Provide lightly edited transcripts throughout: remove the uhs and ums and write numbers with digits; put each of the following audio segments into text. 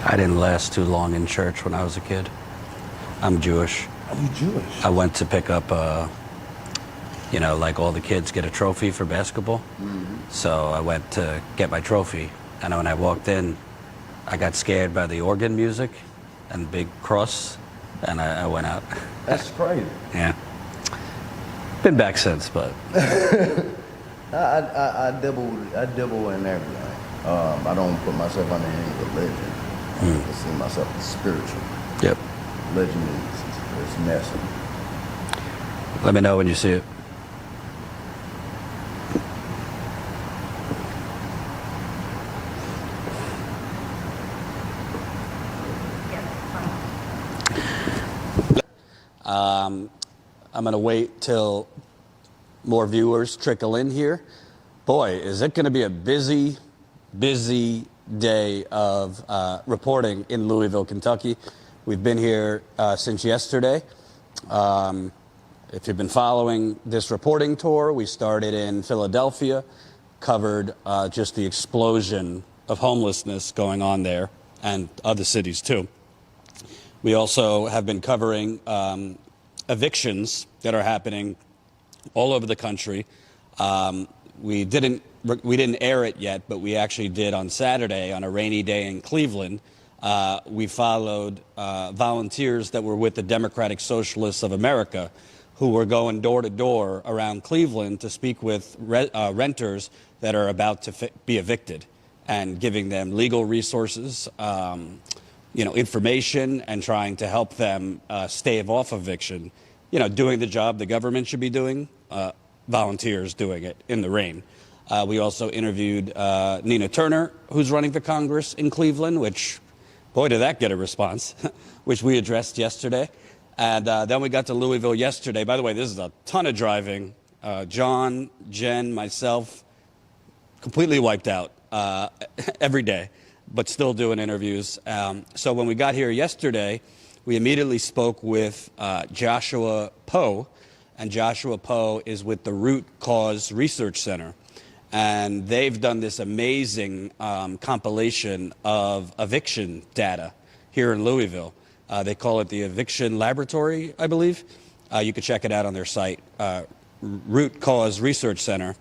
I didn't last too long in church when I was a kid. I'm Jewish. Are you Jewish? I went to pick up, like all the kids get a trophy for basketball. Mm-hmm. So I went to get my trophy. And when I walked in, I got scared by the organ music and the big cross, and I went out. That's crazy. Yeah. Been back since, but. I dabble in everything. I don't put myself under any religion. I see myself as spiritual. Yep. Religion is messy. Let me know when you see it. I'm going to wait till more viewers trickle in here. Boy, is it going to be a busy day of reporting in Louisville, Kentucky. We've been here since yesterday. If you've been following this reporting tour, we started in Philadelphia, covered just the explosion of homelessness going on there and other cities too. We also have been covering evictions that are happening all over the country. We didn't air it yet, but we actually did on Saturday on a rainy day in Cleveland. We followed volunteers that were with the Democratic Socialists of America, who were going door to door around Cleveland to speak with renters that are about to be evicted, and giving them legal resources, information, and trying to help them stave off eviction. Doing the job the government should be doing, volunteers doing it in the rain. We also interviewed Nina Turner, who's running for Congress in Cleveland, which, boy, did that get a response, which we addressed yesterday. And then we got to Louisville yesterday. By the way, this is a ton of driving. John, Jen, myself, completely wiped out every day, but still doing interviews. So when we got here yesterday, we immediately spoke with Joshua Poe, and Joshua Poe is with the Root Cause Research Center. And they've done this amazing compilation of eviction data here in Louisville. They call it the Eviction Laboratory, I believe. You can check it out on their site, Root Cause Research Center.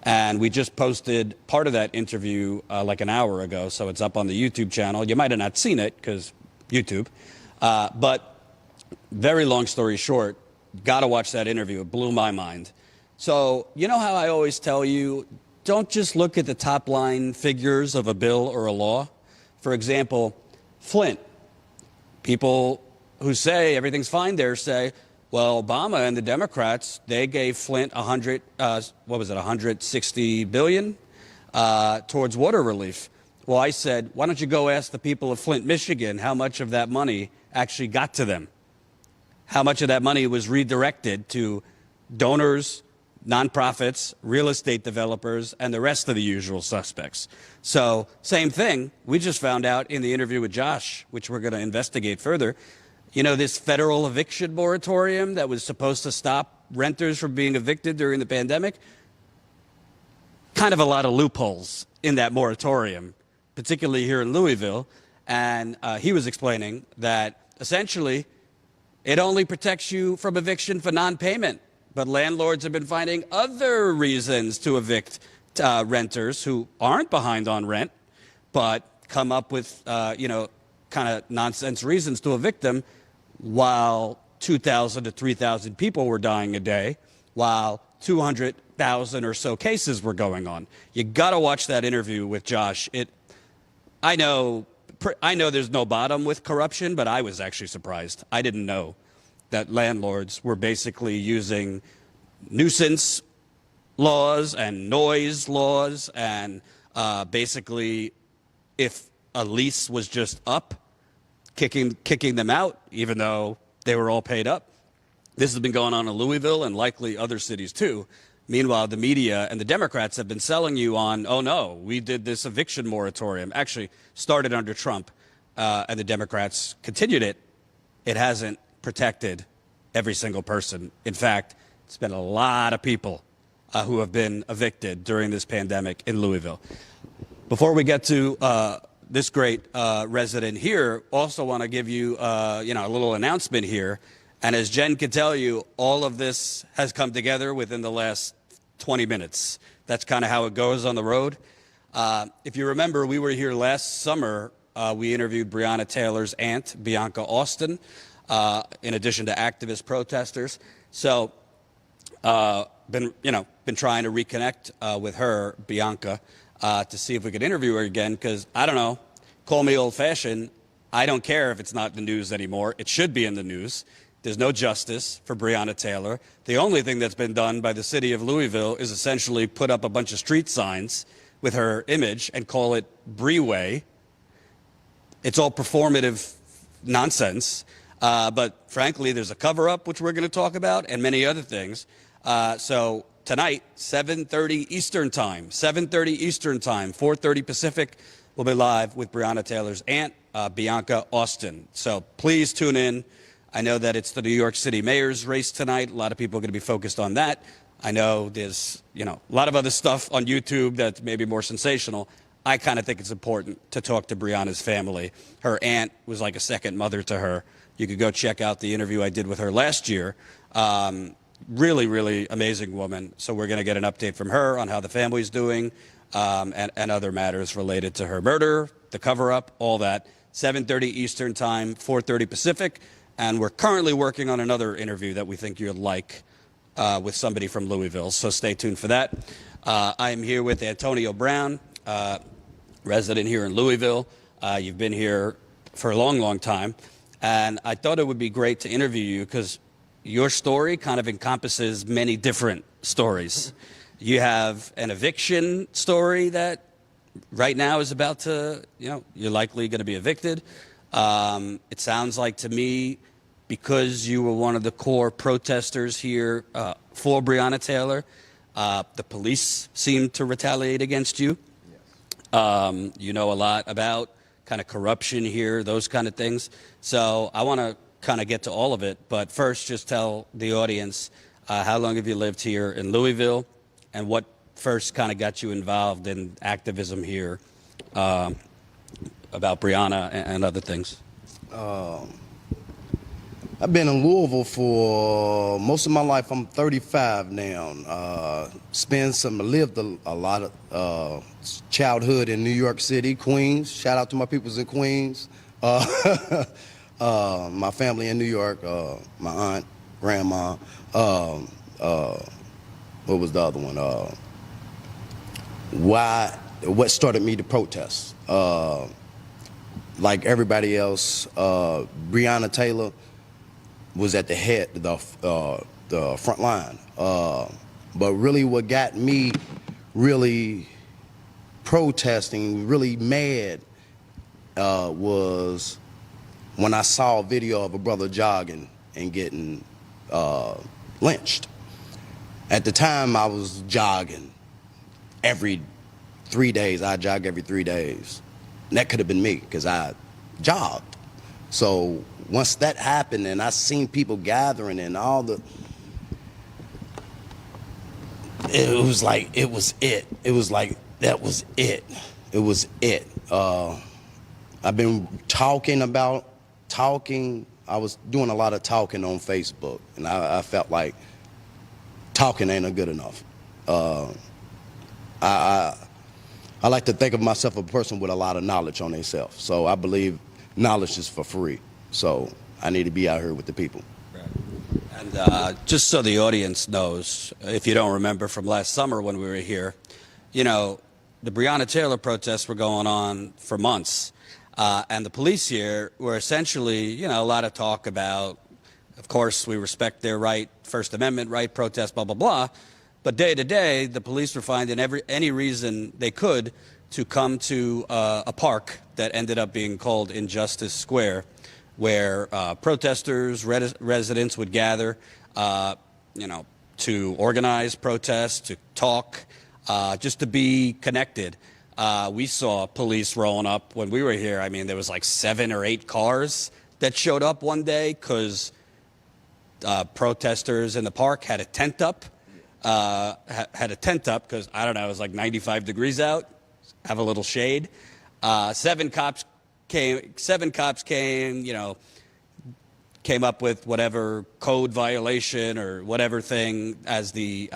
And we just posted part of that interview like an hour ago, so it's up on the YouTube channel. You might have not seen it because YouTube. But very long story short, got to watch that interview. It blew my mind. So you know how I always tell you, don't just look at the top line figures of a bill or a law. For example, Flint. People who say everything's fine there say, well, Obama and the Democrats, they gave Flint $160 billion towards water relief. Well, I said, why don't you go ask the people of Flint, Michigan, how much of that money actually got to them? How much of that money was redirected to donors, nonprofits, real estate developers, and the rest of the usual suspects? So same thing. We just found out in the interview with Josh, which we're going to investigate further. This federal eviction moratorium that was supposed to stop renters from being evicted during the pandemic, kind of a lot of loopholes in that moratorium, particularly here in Louisville. And he was explaining that essentially it only protects you from eviction for non-payment. But landlords have been finding other reasons to evict renters who aren't behind on rent, but come up with, kind of nonsense reasons to evict them, while 2,000 to 3,000 people were dying a day, while 200,000 or so cases were going on. You got to watch that interview with Josh. I know there's no bottom with corruption, but I was actually surprised. I didn't know that landlords were basically using nuisance laws and noise laws, and basically, if a lease was just up, kicking them out, even though they were all paid up. This has been going on in Louisville and likely other cities too. Meanwhile, the media and the Democrats have been selling you on, oh no, we did this eviction moratorium. Actually started under Trump, and the Democrats continued it. It hasn't protected every single person. In fact, it's been a lot of people who have been evicted during this pandemic in Louisville. Before we get to this great resident here, also want to give you, a little announcement here. And as Jen could tell you, all of this has come together within the last 20 minutes. That's kind of how it goes on the road. If you remember, we were here last summer. We interviewed Breonna Taylor's aunt, Bianca Austin, in addition to activist protesters. So, been trying to reconnect with her, Bianca, to see if we could interview her again. Because I don't know, call me old-fashioned. I don't care if it's not in the news anymore. It should be in the news. There's no justice for Breonna Taylor. The only thing that's been done by the city of Louisville is essentially put up a bunch of street signs with her image and call it Breeway. It's all performative nonsense. But frankly, there's a cover-up, which we're going to talk about, and many other things. So tonight, 7:30 Eastern Time, 7:30 Eastern Time, 4:30 Pacific, we'll be live with Breonna Taylor's aunt, Bianca Austin. So please tune in. I know that it's the New York City mayor's race tonight. A lot of people are going to be focused on that. I know there's, a lot of other stuff on YouTube that's maybe more sensational. I kind of think it's important to talk to Breonna's family. Her aunt was like a second mother to her. You could go check out the interview I did with her last year. Really, really amazing woman. So we're going to get an update from her on how the family's doing, and other matters related to her murder, the cover-up, all that. 7:30 Eastern Time, 4:30 Pacific. And we're currently working on another interview that we think you'd like with somebody from Louisville. So stay tuned for that. I am here with Antonio Brown, resident here in Louisville. You've been here for a long, long time. And I thought it would be great to interview you because your story kind of encompasses many different stories. You have an eviction story that right now is about to, you're likely going to be evicted. It sounds like to me, because you were one of the core protesters here for Breonna Taylor, the police seemed to retaliate against you. Yes. You know a lot about kind of corruption here, those kind of things. So I want to kind of get to all of it. But first, just tell the audience, how long have you lived here in Louisville, and what first kind of got you involved in activism here about Breonna and other things? I've been in Louisville for most of my life. I'm 35 now. Lived a lot of childhood in New York City, Queens. Shout out to my peoples in Queens. My family in New York, my aunt, grandma. What was the other one? What started me to protest? Like everybody else, Breonna Taylor was at the head, the front line. But really what got me really protesting, really mad, was when I saw a video of a brother jogging and getting lynched. At the time, I was jogging every 3 days. I jog every 3 days. And that could have been me because I jogged. So once that happened and I seen people gathering and all the, it was like, it was it. It was like, that was it. It was it. I've been talking. I was doing a lot of talking on Facebook, and I felt like talking ain't good enough. I like to think of myself as a person with a lot of knowledge on themselves. So I believe knowledge is for free. So I need to be out here with the people. Right. And just so the audience knows, if you don't remember from last summer when we were here, the Breonna Taylor protests were going on for months. And the police here were essentially, a lot of talk about, of course, we respect their right, First Amendment right, protest, blah, blah, blah. But day to day, the police were finding any reason they could to come to a park that ended up being called Injustice Square, where protesters, residents would gather, to organize protests, to talk, just to be connected. We saw police rolling up when we were here. I mean, there was like 7 or 8 cars that showed up one day because protesters in the park had a tent up. Had a tent up because, I don't know, it was like 95 degrees out, have a little shade. Seven cops came, you know, came up with whatever code violation or whatever thing as the,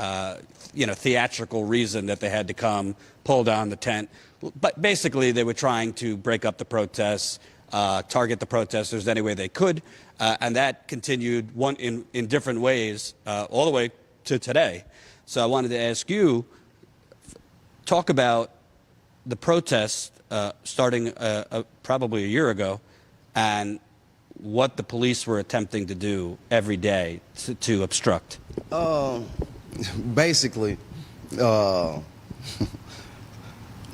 you know, theatrical reason that they had to come, pull down the tent. But basically, they were trying to break up the protests, target the protesters any way they could, and that continued in different ways all the way to today. So I wanted to ask you, talk about the protests starting probably a year ago, and what the police were attempting to do every day to obstruct. Basically, the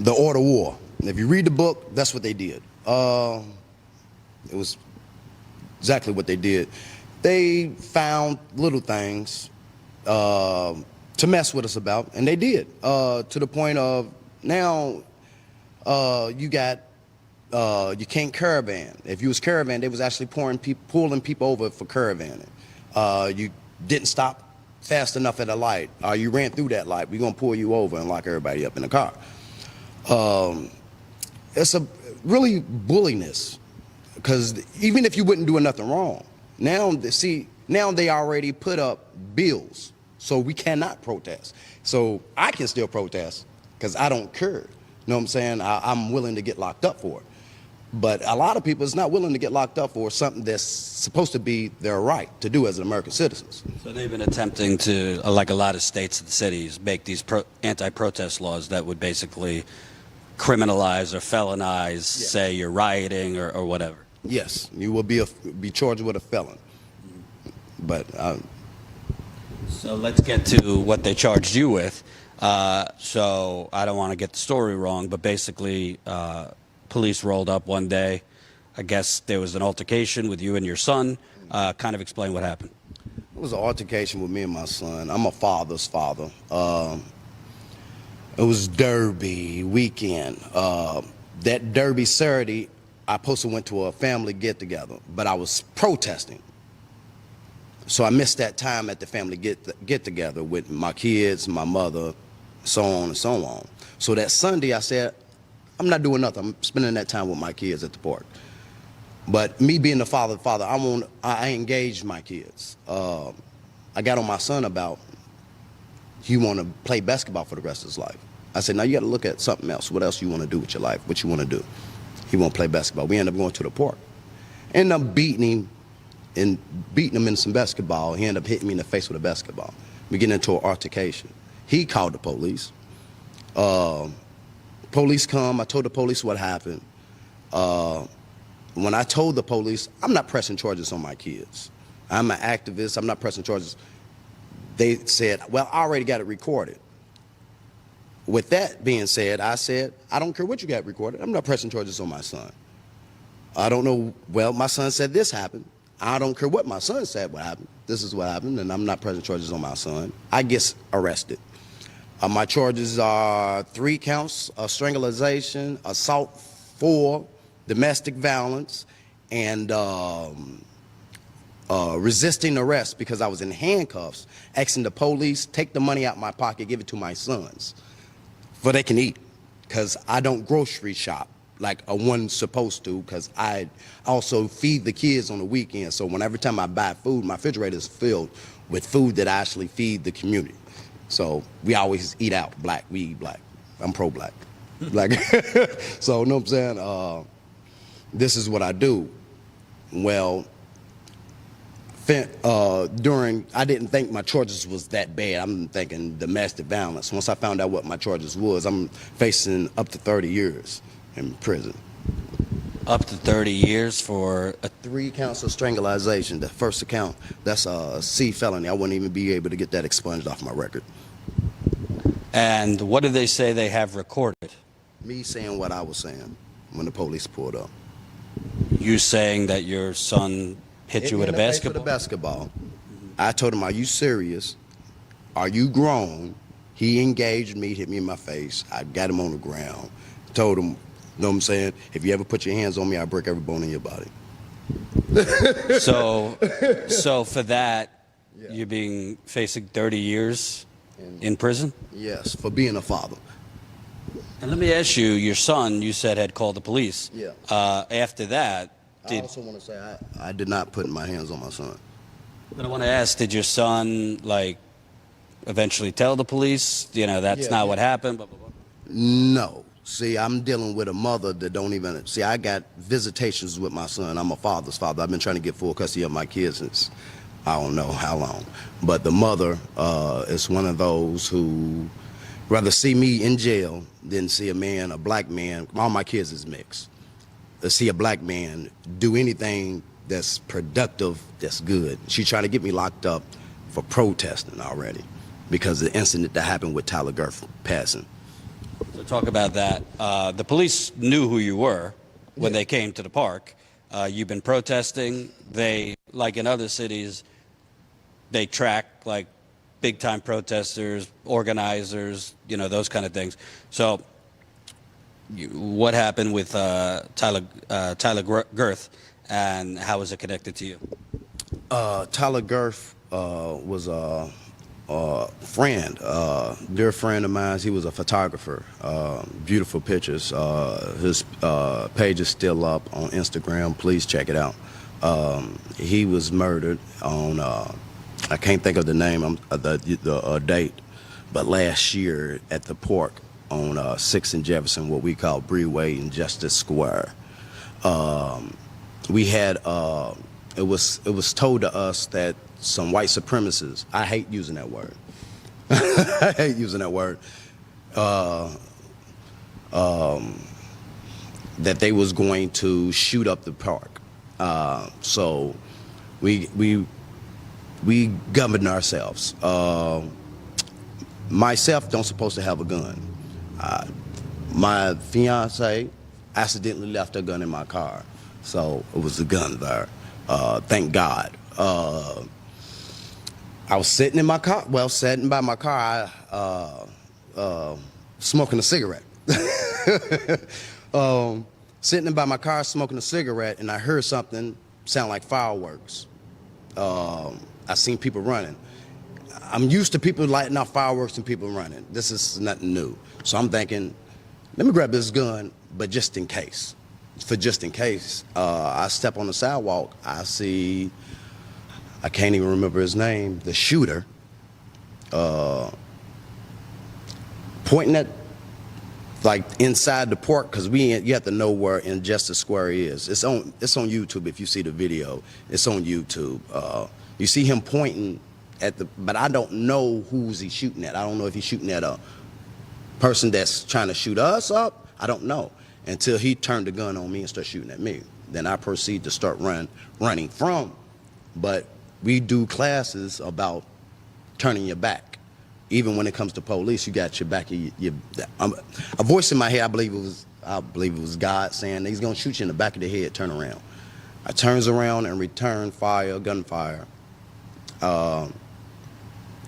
order of war. If you read the book, that's what they did. It was exactly what they did. They found little things to mess with us about, and they did, to the point of now you can't caravan. If you was caravan, they was actually pulling people over for caravaning. You didn't stop fast enough at a light, you ran through that light, we're gonna pull you over and lock everybody up in the car. It's a really bulliness, because even if you wouldn't do nothing wrong, now they already put up bills, so we cannot protest. So I can still protest because I don't care. You know what I'm saying? I'm willing to get locked up for it. But a lot of people is not willing to get locked up for something that's supposed to be their right to do as American citizens. So they've been attempting to, like a lot of states and cities, make these anti-protest laws that would basically criminalize or felonize, say you're rioting or whatever. Yes, you will be charged with a felon. But so let's get to what they charged you with. So I don't want to get the story wrong, but basically police rolled up one day. I guess there was an altercation with you and your son. Kind of explain what happened. It was an altercation with me and my son. I'm a father's father. It was Derby weekend. That Derby Saturday, I supposed to went to a family get-together, but I was protesting. So I missed that time at the family get-together with my kids, my mother, so on and so on. So that Sunday, I said, I'm not doing nothing. I'm spending that time with my kids at the park. But me being the father, I engaged my kids. I got on my son about, he want to play basketball for the rest of his life. I said, now you got to look at something else. What else you want to do with your life? What you want to do? He want to play basketball. We ended up going to the park. Ended up beating him in some basketball. He ended up hitting me in the face with a basketball. We get into an altercation. He called the police. Police come. I told the police what happened. When I told the police, I'm not pressing charges on my kids. I'm an activist. I'm not pressing charges. They said, well, I already got it recorded. With that being said, I said, I don't care what you got recorded. I'm not pressing charges on my son. I don't know. Well, my son said this happened. I don't care what my son said what happened. This is what happened, and I'm not pressing charges on my son. I get arrested. My charges are 3 counts of strangulation, assault 4, domestic violence, and resisting arrest because I was in handcuffs, asking the police, take the money out my pocket, give it to my sons, so they can eat, because I don't grocery shop like a one's supposed to, because I also feed the kids on the weekend. So every time I buy food, my refrigerator is filled with food that I actually feed the community. So we always eat out. Black, we eat black. I'm pro-black. Like, so you know what I'm saying? This is what I do. Well, I didn't think my charges was that bad. I'm thinking domestic violence. Once I found out what my charges was, I'm facing up to 30 years in prison. Up to 30 years for 3 counts of strangulation. The first account, that's a C felony. I wouldn't even be able to get that expunged off my record. And what did they say they have recorded? Me saying what I was saying when the police pulled up. You saying that your son hit you with a basketball? With a basketball. I told him, are you serious? Are you grown? He engaged me, hit me in my face. I got him on the ground. Told him, you know what I'm saying? If you ever put your hands on me, I'll break every bone in your body. So for that, you're facing 30 years in prison? Yes, for being a father. And let me ask you, your son, you said, had called the police. Yeah. After that, I also want to say I did not put my hands on my son. but I want to ask, did your son, like, eventually tell the police, that's Yeah, not yeah. what happened? Blah, blah, blah. No. See, I'm dealing with a mother that don't even see. I got visitations with my son. I'm a father's father. I've been trying to get full custody of my kids since I don't know how long. But the mother is one of those who rather see me in jail than see a black man. All my kids is mixed. To see a black man do anything that's productive, that's good. She tried to get me locked up for protesting already because of the incident that happened with Tyler Gerth passing. So talk about that. The police knew who you were when they came to the park. You've been protesting. They, like in other cities, they track like big-time protesters, organizers, those kind of things. So what happened with Tyler Gerth, and how is it connected to you? Tyler Gerth was a friend, dear friend of mine. He was a photographer. Beautiful pictures. His page is still up on Instagram. Please check it out. He was murdered on, I can't think of the name, the date, but last year at the park on 6th and Jefferson, what we call Breeway and Justice Square. We had, it was told to us that some white supremacists, I hate using that word, I hate using that word, that they was going to shoot up the park. So we governed ourselves. Myself don't supposed to have a gun. My fiance accidentally left a gun in my car, so it was a gun there. Thank God. I was sitting in my car, sitting by my car, smoking a cigarette. Sitting by my car smoking a cigarette, and I heard something sound like fireworks. I seen people running. I'm used to people lighting off fireworks and people running. This is nothing new. So I'm thinking, let me grab this gun, but just in case. For just in case, I step on the sidewalk, I see, I can't even remember his name, the shooter, pointing at, like, inside the park, because you have to know where Injustice Square is. It's on YouTube if you see the video. It's on YouTube. You see him pointing at but I don't know who's he shooting at. I don't know if he's shooting at a person that's trying to shoot us up. I don't know. Until he turned the gun on me and started shooting at me. Then I proceed to start running from. But we do classes about turning your back. Even when it comes to police, you got your back. A voice in my head, I believe it was God saying he's gonna shoot you in the back of the head. Turn around. I turns around and return fire, gunfire.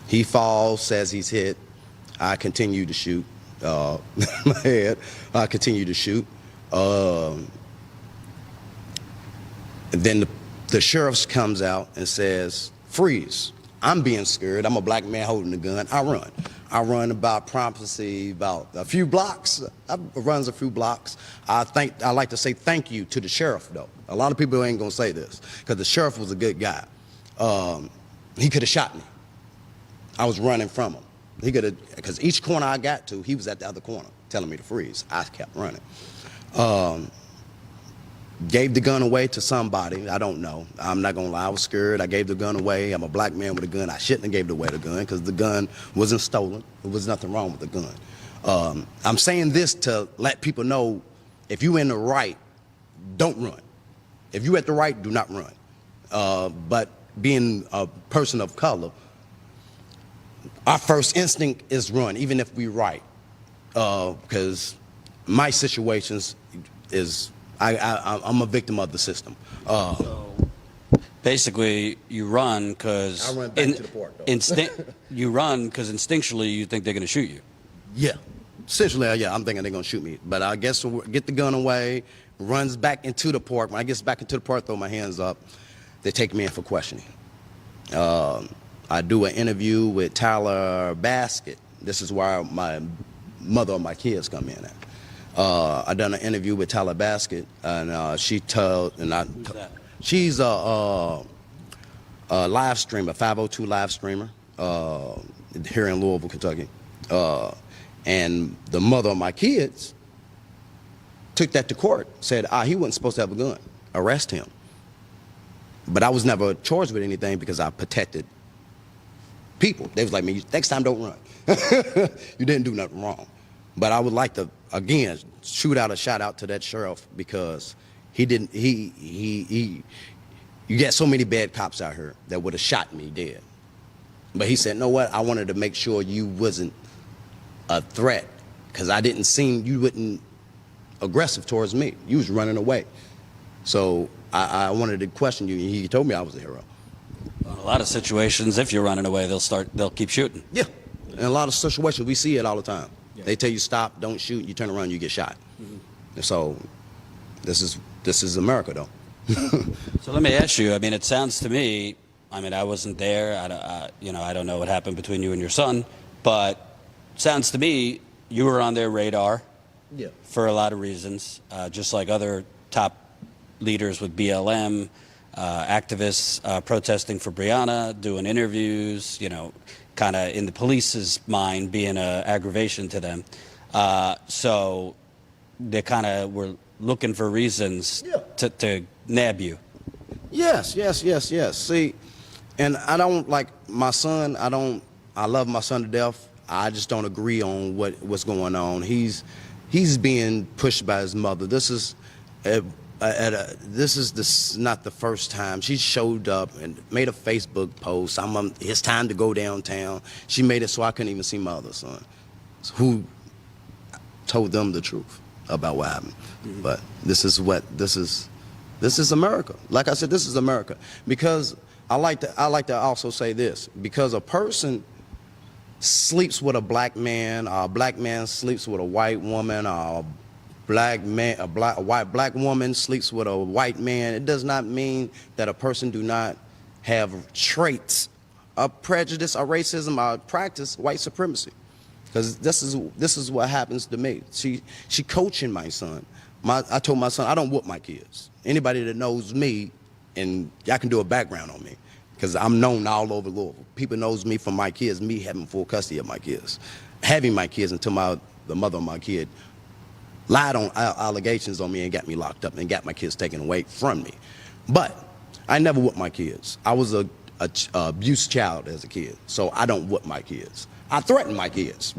He falls, says he's hit. I continue to shoot. My head. I continue to shoot. And then the sheriff comes out and says, freeze. I'm being scared. I'm a black man holding the gun. I run. I run about about a few blocks. I runs a few blocks. I like to say thank you to the sheriff, though. A lot of people ain't gonna say this because the sheriff was a good guy. He could have shot me. I was running from him. He could have, because each corner I got to, he was at the other corner telling me to freeze. I kept running. Gave the gun away to somebody. I don't know. I'm not gonna lie. I was scared. I gave the gun away. I'm a black man with a gun. I shouldn't have gave away the gun because the gun wasn't stolen. There was nothing wrong with the gun. I'm saying this to let people know, if you in the right, don't run. If you at the right, do not run. But being a person of color, our first instinct is run, even if we right. Because my situations is, I'm a victim of the system. So basically, you run because I run back to the park, though. You run because instinctually you think they're going to shoot you. Yeah, essentially, yeah, I'm thinking they're going to shoot me. But I guess we'll get the gun away, runs back into the park. When I get back into the park, throw my hands up, they take me in for questioning. I do an interview with Tyler Basket. This is where mother of my kids come in at. I done an interview with Tyler Basket, and she told, and I, Who's that? she's a live streamer, 502 live streamer, here in Louisville, Kentucky. And the mother of my kids took that to court, said, he wasn't supposed to have a gun, arrest him. But I was never charged with anything because I protected people. They was like, man, next time don't run. You didn't do nothing wrong. But I would like to, again, shoot out a shout out to that sheriff, because he didn't, you got so many bad cops out here that would have shot me dead. But he said, know what, I wanted to make sure you wasn't a threat, because I didn't seem, you wasn't aggressive towards me. You was running away. So I wanted to question you, and he told me I was a hero. Well, in a lot of situations, if you're running away, they'll keep shooting. Yeah, in a lot of situations, we see it all the time. Yeah. They tell you stop, don't shoot, you turn around, you get shot. Mm-hmm. So this is America, though. So let me ask you, I mean, it sounds to me, I mean, I wasn't there, I don't know what happened between you and your son, but it sounds to me you were on their radar. Yeah. For a lot of reasons, just like other top leaders with BLM, activists protesting for Breonna, doing interviews, kind of in the police's mind being an aggravation to them. So they kind of were looking for reasons to nab you. Yes. See, and I don't like my son. I love my son to death. I just don't agree on what's going on. He's being pushed by his mother. This is not the first time. She showed up and made a Facebook post. It's time to go downtown. She made it so I couldn't even see my other son, who told them the truth about what happened. Mm-hmm. But this is America. Like I said, this is America. Because I like to also say this, because a person sleeps with a black man sleeps with a white woman, or a black woman sleeps with a white man, it does not mean that a person do not have traits of prejudice or racism or practice white supremacy. Because this is what happens to me. She coaching my son. I told my son, I don't whoop my kids. Anybody that knows me, and y'all can do a background on me, because I'm known all over Louisville. People knows me from my kids, me having full custody of my kids. Having my kids until the mother of my kid lied on allegations on me and got me locked up and got my kids taken away from me. But I never whooped my kids. I was a abused child as a kid, so I don't whoop my kids. I threatened my kids.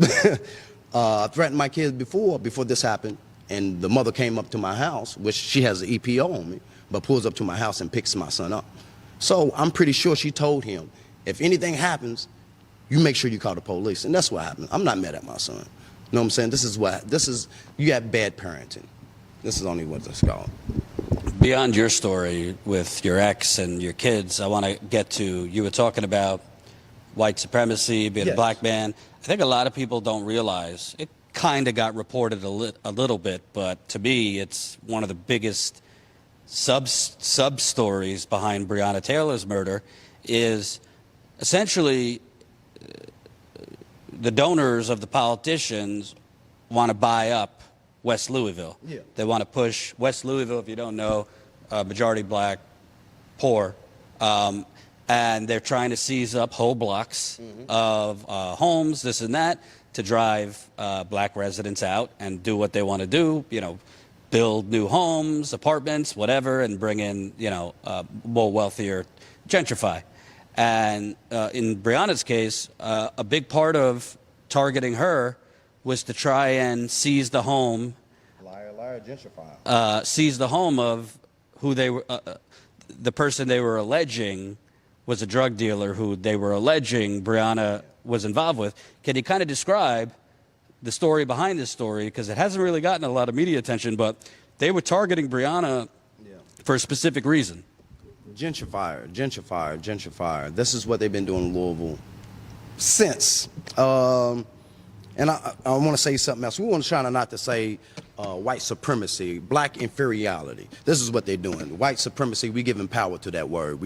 I threatened my kids before this happened, and the mother came up to my house, which she has an EPO on me, but pulls up to my house and picks my son up. So I'm pretty sure she told him, if anything happens, you make sure you call the police. And that's what happened. I'm not mad at my son. You know what I'm saying? You got bad parenting. This is only what it's called. Beyond your story with your ex and your kids, I want to get to, you were talking about white supremacy, being a black man. I think a lot of people don't realize, it kind of got reported a little bit, but to me, it's one of the biggest sub-stories behind Breonna Taylor's murder is essentially the donors of the politicians want to buy up West Louisville. Yeah. They want to push West Louisville, if you don't know, majority black, poor, and they're trying to seize up whole blocks of homes, this and that, to drive black residents out and do what they want to do, build new homes, apartments, whatever, and bring in, more wealthier, gentrify. And in Breonna's case, a big part of targeting her was to try and seize the home. Liar, gentrify. Seize the home of who they were, the person they were alleging was a drug dealer who they were alleging Breonna was involved with. Can you kind of describe the story behind this story, because it hasn't really gotten a lot of media attention, but they were targeting Breonna for a specific reason. Gentrifier. This is what they've been doing in Louisville since. And I want to say something else. We want to try not to say white supremacy, black inferiority. This is what they're doing. White supremacy, we giving power to that word.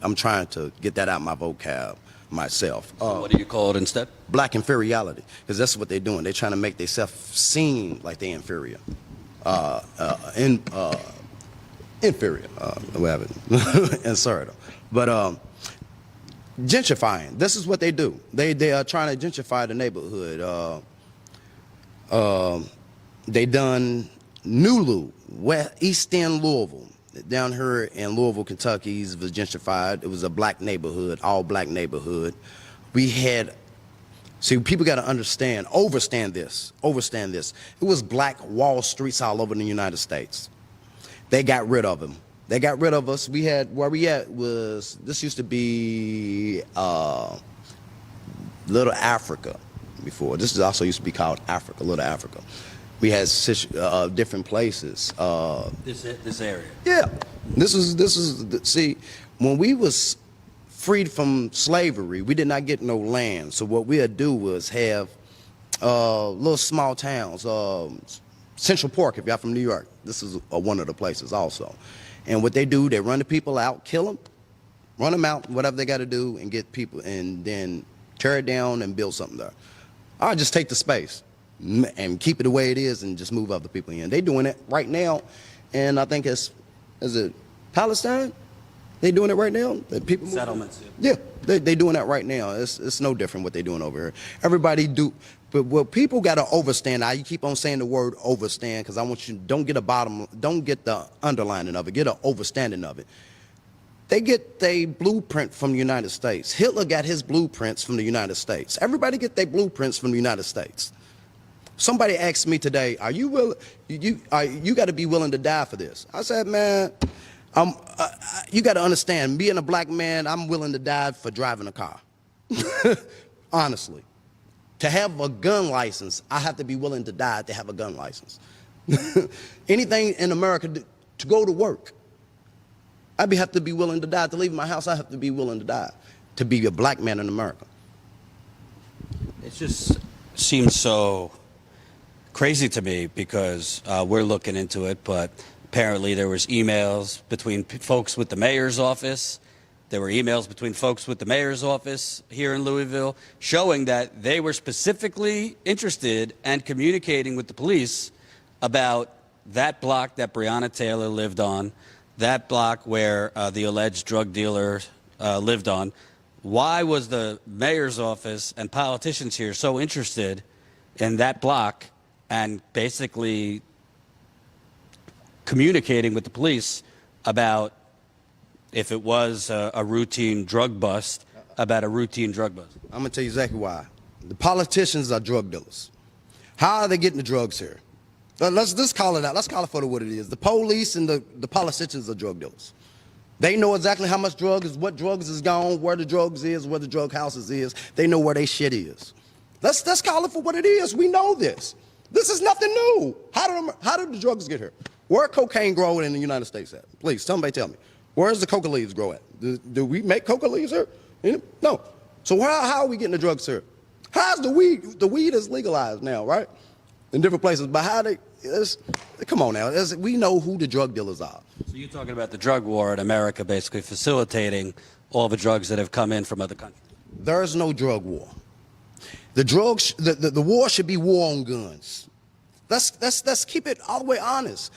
I'm trying to get that out of my vocab. myself. So what do you call it instead? Black inferiority, because that's what they're doing. They're trying to make themselves seem like they're inferior. Inferior, whatever. Insert them. But gentrifying, this is what they do. They are trying to gentrify the neighborhood. They done Nulu, East End Louisville. Down here in Louisville, Kentucky, it was gentrified. It was a black neighborhood, all black neighborhood. We had, see, people got to overstand this. It was black Wall Streets all over the United States. They got rid of them. They got rid of us. We had, where we at was, this used to be Little Africa before. This also used to be called Africa, Little Africa. We had different places. This area. Yeah, this is see, when we was freed from slavery, we did not get no land. So what we'd do was have little small towns. Central Park, if y'all from New York, this is one of the places also. And what they do, they run the people out, kill them, run them out, whatever they got to do, and get people, and then tear it down and build something there. I'll just take the space and keep it the way it is and just move other people in. They're doing it right now, and I think is it Palestine? They doing it right now? That people settlements. Yeah, they doing that right now. It's no different what they doing over here. Everybody do, but what people got to overstand. You keep on saying the word overstand because I want you don't get the underlining of it. Get an overstanding of it. They get their blueprint from the United States. Hitler got his blueprints from the United States. Everybody get their blueprints from the United States. Somebody asked me today, "Are you willing? You got to be willing to die for this?" I said, "Man, you got to understand. Being a black man, I'm willing to die for driving a car. Honestly, to have a gun license, I have to be willing to die to have a gun license. Anything in America to go to work, have to be willing to die. To leave my house, I have to be willing to die to be a black man in America." It just seems so crazy to me because we're looking into it, but apparently there was emails between folks with the mayor's office. There were emails between folks with the mayor's office here in Louisville showing that they were specifically interested and communicating with the police about that block that Breonna Taylor lived on, that block where the alleged drug dealer lived on. Why was the mayor's office and politicians here so interested in that block and basically communicating with the police about if it was a routine drug bust, about a routine drug bust? I'm going to tell you exactly why. The politicians are drug dealers. How are they getting the drugs here? Let's call it out. Let's call it for what it is. The police and the politicians are drug dealers. They know exactly how much drugs, what drugs is gone, where the drugs is, where the drug houses is. They know where they shit is. Let's call it for what it is. We know this. This is nothing new. How did the drugs get here? Where cocaine grow in the United States at? Please, somebody tell me. Where's the coca leaves grow at? Do we make coca leaves here? No. So how are we getting the drugs here? How's the weed? The weed is legalized now, right? In different places. But how come on now. We know who the drug dealers are. So you're talking about the drug war in America basically facilitating all the drugs that have come in from other countries. There's no drug war. The war should be war on guns. Let's keep it all the way honest.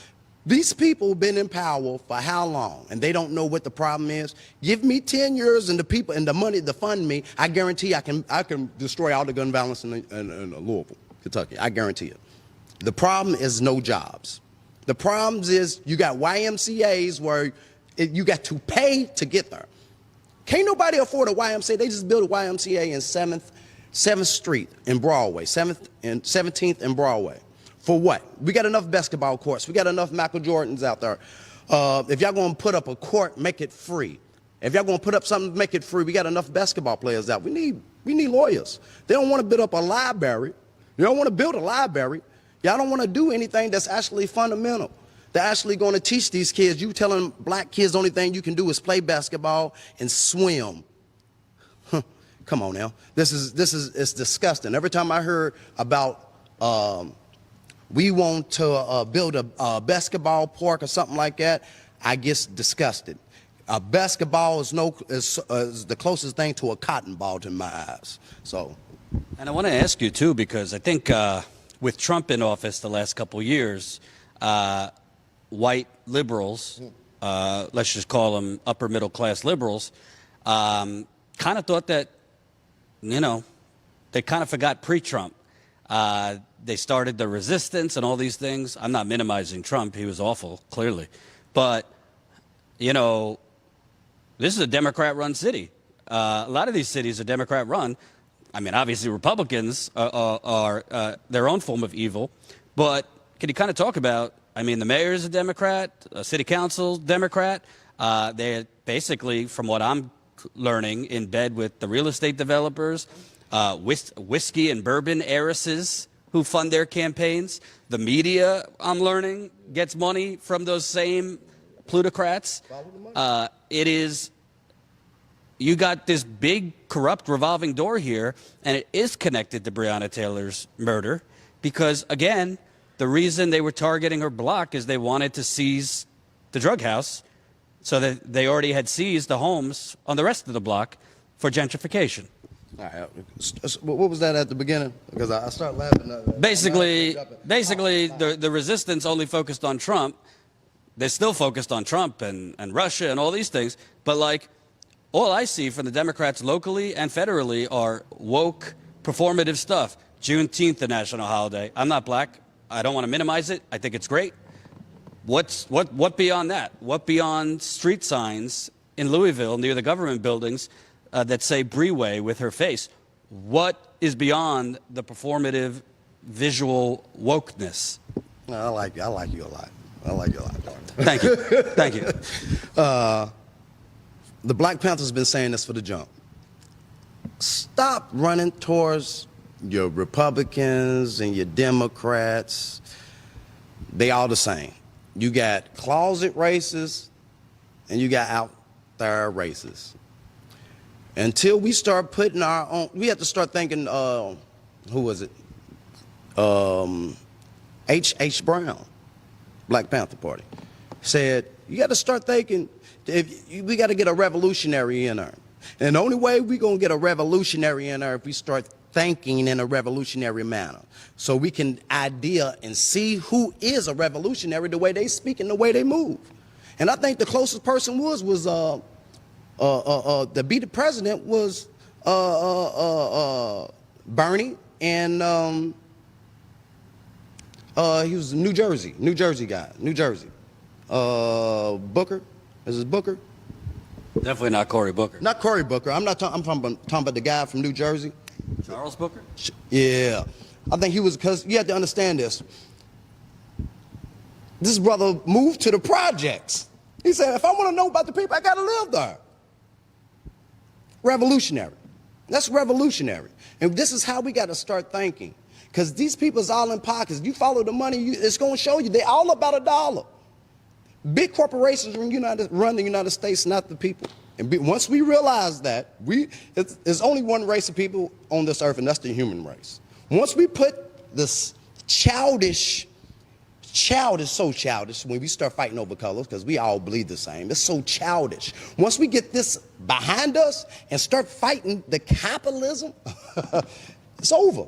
These people have been in power for how long? And they don't know what the problem is. Give me 10 years and the people and the money to fund me. I guarantee I can destroy all the gun violence in Louisville, Kentucky. I guarantee it. The problem is no jobs. The problem is you got YMCAs where you got to pay to get there. Can't nobody afford a YMCA. They just built a YMCA in 7th Street in Broadway, 7th and 17th and Broadway. For what? We got enough basketball courts. We got enough Michael Jordans out there. If y'all going to put up a court, make it free. If y'all going to put up something, make it free. We got enough basketball players out. We need lawyers. They don't want to build up a library. You don't want to build a library. Y'all don't want to do anything that's actually fundamental. They're actually going to teach these kids. You telling black kids the only thing you can do is play basketball and swim. Come on now. It's disgusting. Every time I heard about we want to build a basketball park or something like that, I get disgusted. A basketball is the closest thing to a cotton ball to my eyes. So, and I want to ask you too, because I think with Trump in office the last couple of years, white liberals, let's just call them upper middle class liberals, kind of thought that, you know, they kind of forgot pre-Trump. They started the resistance and all these things. I'm not minimizing Trump. He was awful, clearly. But, you know, this is a Democrat-run city. A lot of these cities are Democrat-run. I mean, obviously, Republicans are their own form of evil. But can you kind of talk about, I mean, the mayor is a Democrat, city council, Democrat. They're basically, from what I'm learning, in bed with the real estate developers, whiskey and bourbon heiresses who fund their campaigns. The media, I'm learning, gets money from those same plutocrats. It is, you got this big corrupt revolving door here, and it is connected to Breonna Taylor's murder because, again, the reason they were targeting her block is they wanted to seize the drug house so that they already had seized the homes on the rest of the block for gentrification. All right. What was that at the beginning? Because I started laughing. Basically, the resistance only focused on Trump. They're still focused on Trump and Russia and all these things. But, like, all I see from the Democrats locally and federally are woke, performative stuff. Juneteenth, the national holiday. I'm not black. I don't want to minimize it. I think it's great. What beyond that? What beyond street signs in Louisville near the government buildings that say Breeway with her face? What is beyond the performative visual wokeness? I like you a lot. I like you a lot. Thank you. Thank you. The Black Panthers have been saying this for the jump. Stop running towards your Republicans and your Democrats. They all the same. You got closet racists and you got out there racists. Until we start putting our own, we have to start thinking, who was it? H. Brown, Black Panther Party, said, you got to start thinking, we got to get a revolutionary in there. And the only way we're going to get a revolutionary in there if we start thinking in a revolutionary manner. So we can idea and see who is a revolutionary, the way they speak and the way they move. And I think the closest person was to be the president was Bernie, and he was a New Jersey guy, New Jersey. Booker, is it Booker? Definitely not Cory Booker. Not Cory Booker. I'm talking about the guy from New Jersey. Charles Booker? Yeah. I think he was, because you have to understand this. This brother moved to the projects. He said, if I want to know about the people, I got to live there. Revolutionary. That's revolutionary. And this is how we got to start thinking. Because these people's all in pockets. You follow the money, it's going to show you. They're all about a dollar. Big corporations run the United States, not the people. And once we realize that, there's only one race of people on this earth, and that's the human race. Once we put this childish, so childish when we start fighting over colors, because we all bleed the same. It's so childish. Once we get this behind us and start fighting the capitalism, it's over.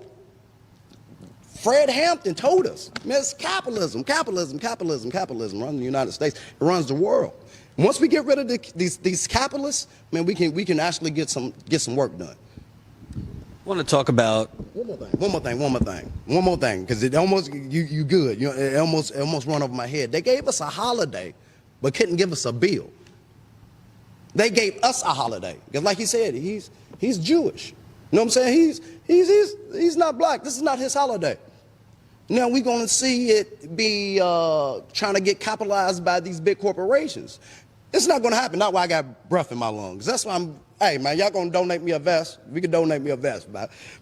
Fred Hampton told us, man, it's capitalism runs the United States. It runs the world. Once we get rid of these capitalists, man, we can actually get some work done. I want to talk about one more thing, because it almost you good. It almost run over my head. They gave us a holiday, but couldn't give us a bill. They gave us a holiday because, like he said, he's Jewish. You know what I'm saying? He's not black. This is not his holiday. Now we're going to see it be trying to get capitalized by these big corporations. It's not going to happen. Not while I got breath in my lungs. That's why hey, man, y'all going to donate me a vest? We can donate me a vest,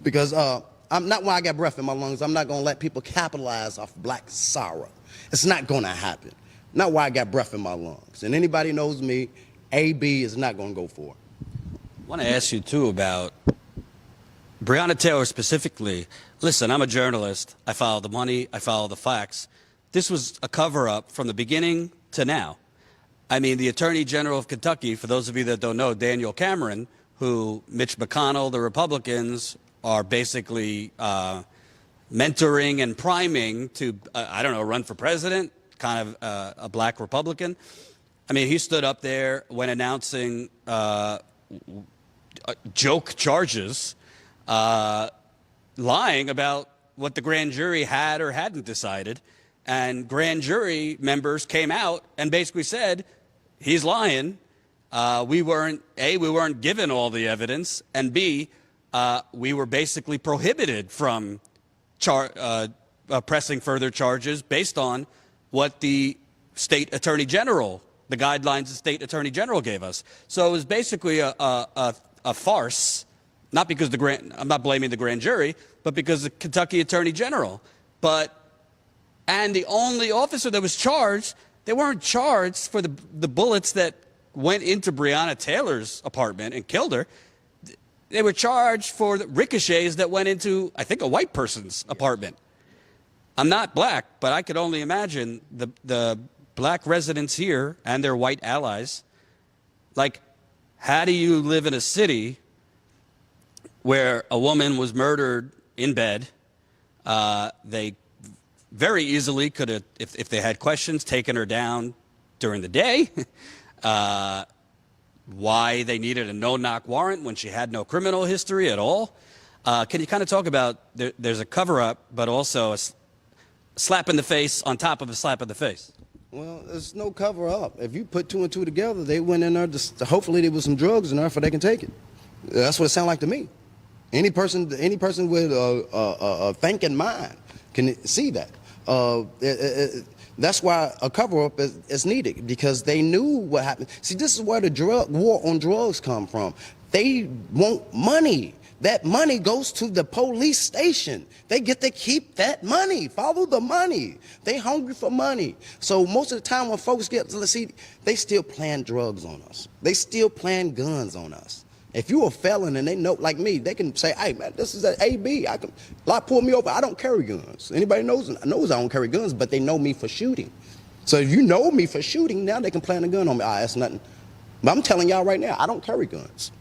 because I'm not while I got breath in my lungs. I'm not going to let people capitalize off black sorrow. It's not going to happen. Not while I got breath in my lungs. And anybody knows me, AB is not going to go for it. I want to ask you, too, about Breonna Taylor specifically. Listen, I'm a journalist. I follow the money. I follow the facts. This was a cover-up from the beginning to now. I mean, the Attorney General of Kentucky, for those of you that don't know, Daniel Cameron, who Mitch McConnell, the Republicans, are basically mentoring and priming to, I don't know, run for president, kind of a black Republican. I mean, he stood up there when announcing joke charges, lying about what the grand jury had or hadn't decided. And grand jury members came out and basically said, he's lying. We weren't given all the evidence, and B, we were basically prohibited from pressing further charges based on what the state attorney general, the guidelines the state attorney general gave us. So it was basically a farce, not because I'm not blaming the grand jury, but because the Kentucky attorney general. And the only officer that was charged, they weren't charged for the bullets that went into Breonna Taylor's apartment and killed her. They were charged for the ricochets that went into, I think, a white person's apartment. I'm not black, but I could only imagine the black residents here and their white allies. Like, how do you live in a city where a woman was murdered in bed? They very easily could have, if they had questions, taken her down during the day. Why they needed a no-knock warrant when she had no criminal history at all. Can you kind of talk about, there's a cover-up, but also a slap in the face on top of a slap in the face? Well, there's no cover-up. If you put two and two together, they went in there, hopefully there was some drugs in there so they can take it. That's what it sounds like to me. Any person with a thinking mind can see that. That's why a cover-up is needed, because they knew what happened. See, this is where the war on drugs come from. They want money. That money goes to the police station. They get to keep that money. Follow the money. They hungry for money. So most of the time when folks see, they still plan drugs on us. They still plan guns on us. If you're a felon and they know, like me, they can say, hey, man, this is an AB. Pull me over. I don't carry guns. Anybody knows I don't carry guns, but they know me for shooting. So if you know me for shooting, now they can plant a gun on me. That's nothing. But I'm telling y'all right now, I don't carry guns.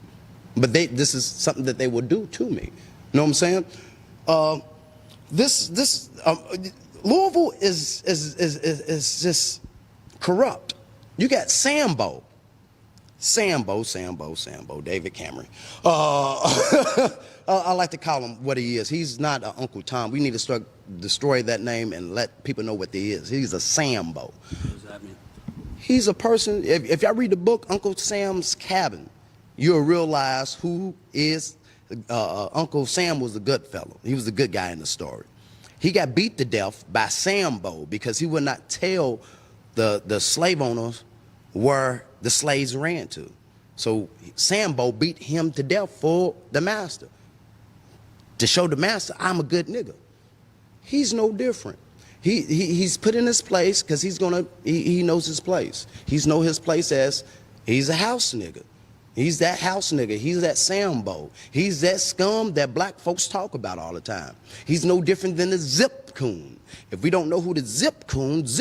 But this is something that they will do to me. You know what I'm saying? Louisville is just corrupt. You got Sambo, David Cameron. I like to call him what he is. He's not an Uncle Tom. We need to destroy that name and let people know what he is. He's a Sambo. What does that mean? He's a person, if y'all read the book, Uncle Sam's Cabin, you'll realize who is, Uncle Sam was a good fellow. He was a good guy in the story. He got beat to death by Sambo because he would not tell the slave owners where the slaves ran to. So Sambo beat him to death for the master, to show the master, I'm a good nigga. He's no different. He's put in his place because he knows his place. He's know his place as he's a house nigga. He's that house nigga. He's that Sambo. He's that scum that black folks talk about all the time. He's no different than the Zip Coon. If we don't know who the Zip Coon is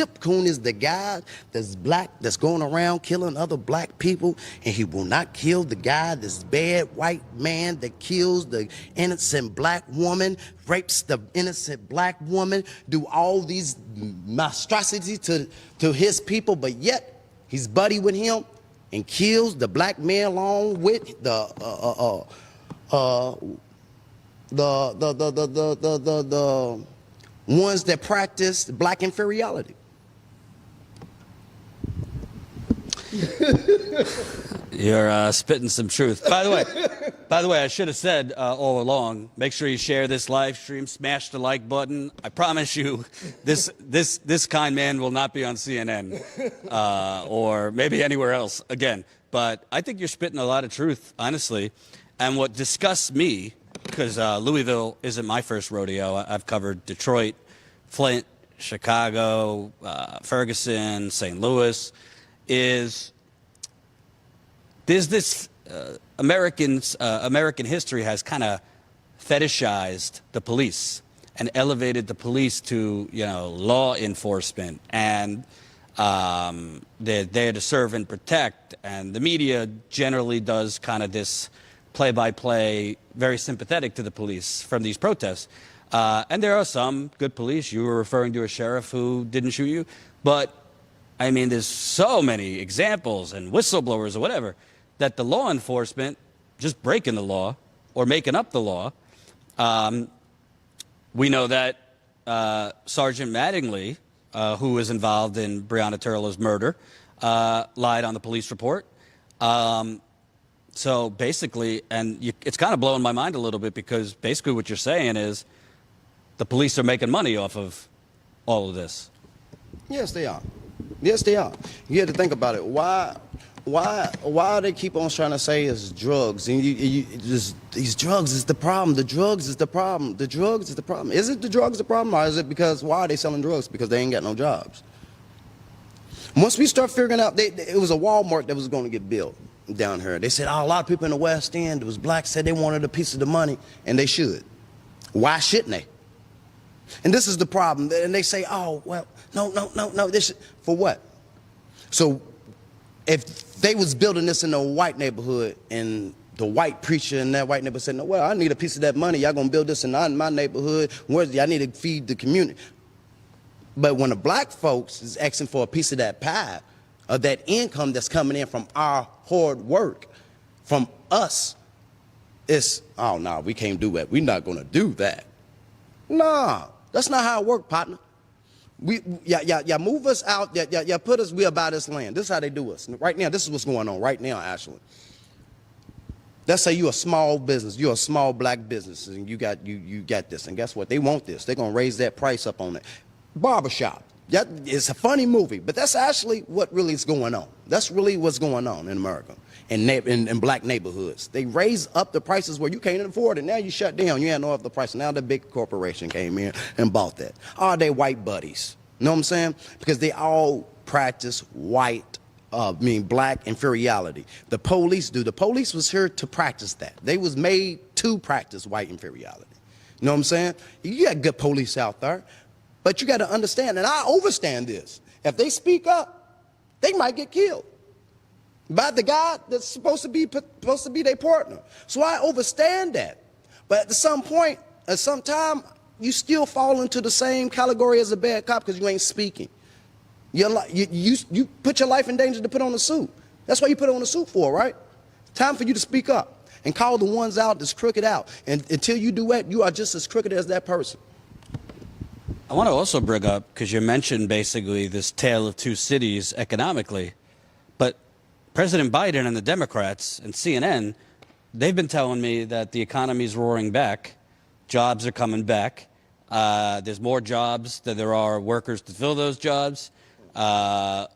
the guy that's black, that's going around killing other black people, and he will not kill the guy, this bad white man that kills the innocent black woman, rapes the innocent black woman, do all these monstrosities to his people, but yet he's buddy with him and kills the black man along with the ones that practice black inferiority. You're spitting some truth. By the way, I should have said all along, make sure you share this live stream, smash the like button. I promise you, this kind man will not be on CNN or maybe anywhere else again. But I think you're spitting a lot of truth, honestly. And what disgusts me, because Louisville isn't my first rodeo. I've covered Detroit, Flint, Chicago, Ferguson, St. Louis, is there's this American history has kind of fetishized the police and elevated the police to, law enforcement. And They're there to serve and protect, and the media generally does kind of this play-by-play, very sympathetic to the police from these protests. And there are some good police. You were referring to a sheriff who didn't shoot you. But, I mean, there's so many examples and whistleblowers or whatever that the law enforcement just breaking the law or making up the law. We know that Sergeant Mattingly, who was involved in Breonna Taylor's murder, lied on the police report. So basically, it's kind of blowing my mind a little bit, because basically what you're saying is the police are making money off of all of this. Yes, they are. Yes, they are. You have to think about it. Why they keep on trying to say it's drugs? And these drugs is the problem. The drugs is the problem. The drugs is the problem. Is it the drugs the problem, or is it because why are they selling drugs? Because they ain't got no jobs. Once we start figuring out, it was a Walmart that was going to get built down here. They said, oh, a lot of people in the West End, it was blacks, said they wanted a piece of the money, and they should. Why shouldn't they? And this is the problem. And they say, oh, well, no, this for what? So if they was building this in a white neighborhood, and the white preacher in that white neighborhood said, no, well, I need a piece of that money. Y'all gonna build this in my neighborhood. I need to feed the community. But when the black folks is asking for a piece of that pie, of that income that's coming in from our hard work, from us, it's, oh, no, we can't do that. We're not gonna do that. Nah, that's not how it works, partner. Yeah, move us out. Yeah, put us. We about this land. This is how they do us right now. This is what's going on right now. Actually, let's say you're a small business. You're a small black business, and you got this. And guess what? They want this. They're gonna raise that price up on it. Barbershop. That is a funny movie, but that's actually what really is going on. That's really what's going on in America, in black neighborhoods. They raise up the prices where you can't afford it. Now you shut down. You had no other price. Now the big corporation came in and bought that. Are they white buddies? You know what I'm saying? Because they all practice black inferiority. The police do. The police was here to practice that. They was made to practice white inferiority. You know what I'm saying? You got good police out there. But you got to understand, and I overstand this. If they speak up, they might get killed by the guy that's supposed to be their partner. So I understand that. But at some point, at some time, you still fall into the same category as a bad cop because you ain't speaking. You put your life in danger to put on a suit. That's why you put on a suit for, right? Time for you to speak up and call the ones out that's crooked out. And until you do that, you are just as crooked as that person. I want to also bring up, because you mentioned basically this tale of two cities economically, but President Biden and the Democrats and CNN, they've been telling me that the economy's roaring back, jobs are coming back, there's more jobs than there are workers to fill those jobs. All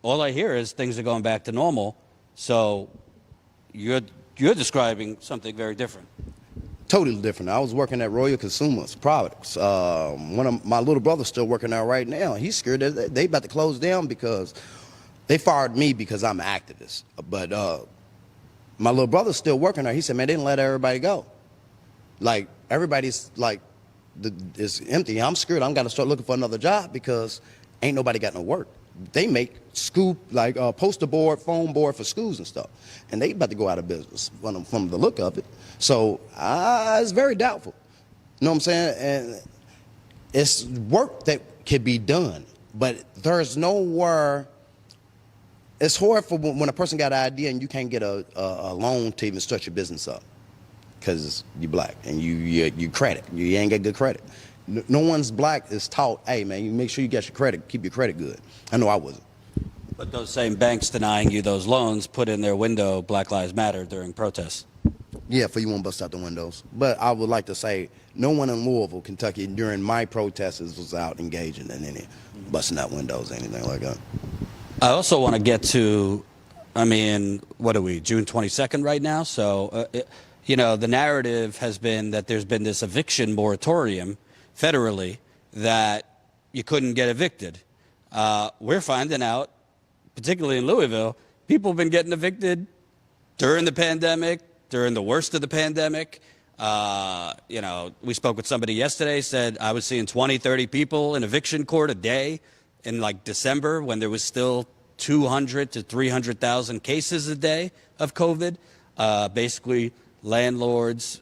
I hear is things are going back to normal. So you're describing something very different. Totally different. I was working at Royal Consumers Products. One of my little brother's still working there right now. He's scared that they about to close down because they fired me because I'm an activist. But my little brother's still working there. He said, man, they didn't let everybody go. Like, everybody's like, it's empty. I'm scared. I'm got to start looking for another job because ain't nobody got no work. They make school, like poster board, phone board for schools and stuff. And they about to go out of business from the look of it. So it's very doubtful. You know what I'm saying? And it's work that can be done, but there's nowhere. It's hard for when a person got an idea and you can't get a loan to even start your business up because you're black and you credit. You ain't got good credit. No one's black is taught, hey, man, you make sure you get your credit, keep your credit good. I know I wasn't. But those same banks denying you those loans put in their window Black Lives Matter during protests. Yeah, for you won't bust out the windows. But I would like to say no one in Louisville, Kentucky, during my protests was out engaging in any busting out windows or anything like that. I also want to get to, I mean, what are we, June 22nd right now? So, you know, the narrative has been that there's been this eviction moratorium federally that you couldn't get evicted. We're finding out, particularly in Louisville, people have been getting evicted during the pandemic, during the worst of the pandemic. You know, we spoke with somebody yesterday, said I was seeing 20, 30 people in eviction court a day in like December, when there was still 200 to 300,000 cases a day of COVID, basically landlords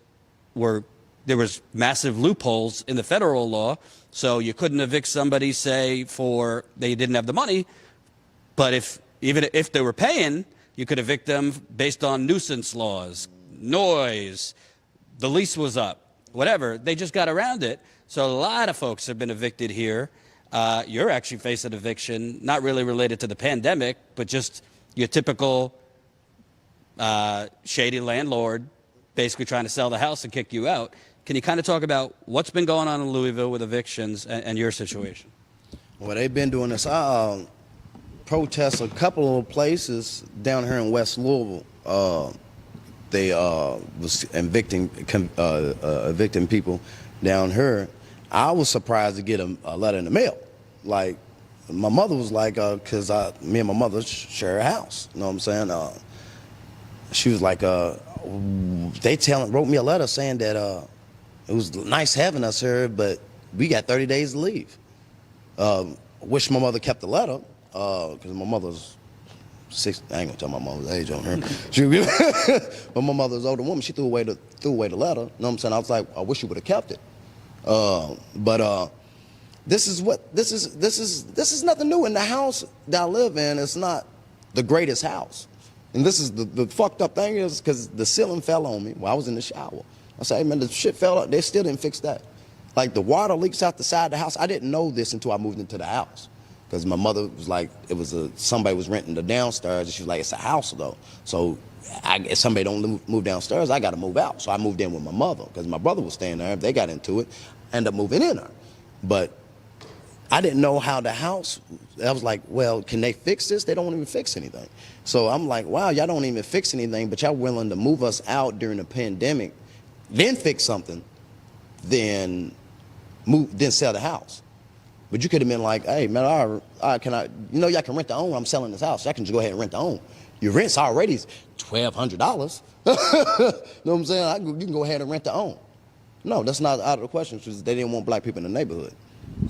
there was massive loopholes in the federal law. So you couldn't evict somebody, say, for they didn't have the money. But even if they were paying, you could evict them based on nuisance laws, noise, the lease was up, whatever. They just got around it. So a lot of folks have been evicted here. You're actually facing eviction, not really related to the pandemic, but just your typical shady landlord basically trying to sell the house and kick you out. Can you kind of talk about what's been going on in Louisville with evictions and your situation? Well, they've been doing this. Protests a couple of places down here in West Louisville. They was evicting people down here. I was surprised to get a letter in the mail. Like, my mother was like, because me and my mother share a house. You know what I'm saying? She was like, they wrote me a letter saying that it was nice having us here, but we got 30 days to leave. Wish my mother kept the letter, because my mother's 60. I ain't gonna tell my mother's age on her. But my mother's older woman. She threw away the letter. You know what I'm saying? I was like, I wish you would have kept it. But this is nothing new. In the house that I live in, it's not the greatest house. And this is the fucked up thing is because the ceiling fell on me while I was in the shower. I said, hey man, the shit fell out. They still didn't fix that. Like, the water leaks out the side of the house. I didn't know this until I moved into the house. Because my mother was like, somebody was renting the downstairs, and she was like, it's a house though. So if somebody don't move downstairs, I got to move out. So I moved in with my mother because my brother was staying there. If they got into it, I ended up moving in there. But I didn't know how the house, I was like, well, can they fix this? They don't even fix anything. So I'm like, wow, y'all don't even fix anything, but y'all willing to move us out during the pandemic, then fix something, then sell the house. But you could have been like, hey, man, y'all can rent to own. I'm selling this house. Y'all can just go ahead and rent to own. Your rent's already $1,200. You know what I'm saying? You can go ahead and rent to own. No, that's not out of the question, because they didn't want black people in the neighborhood.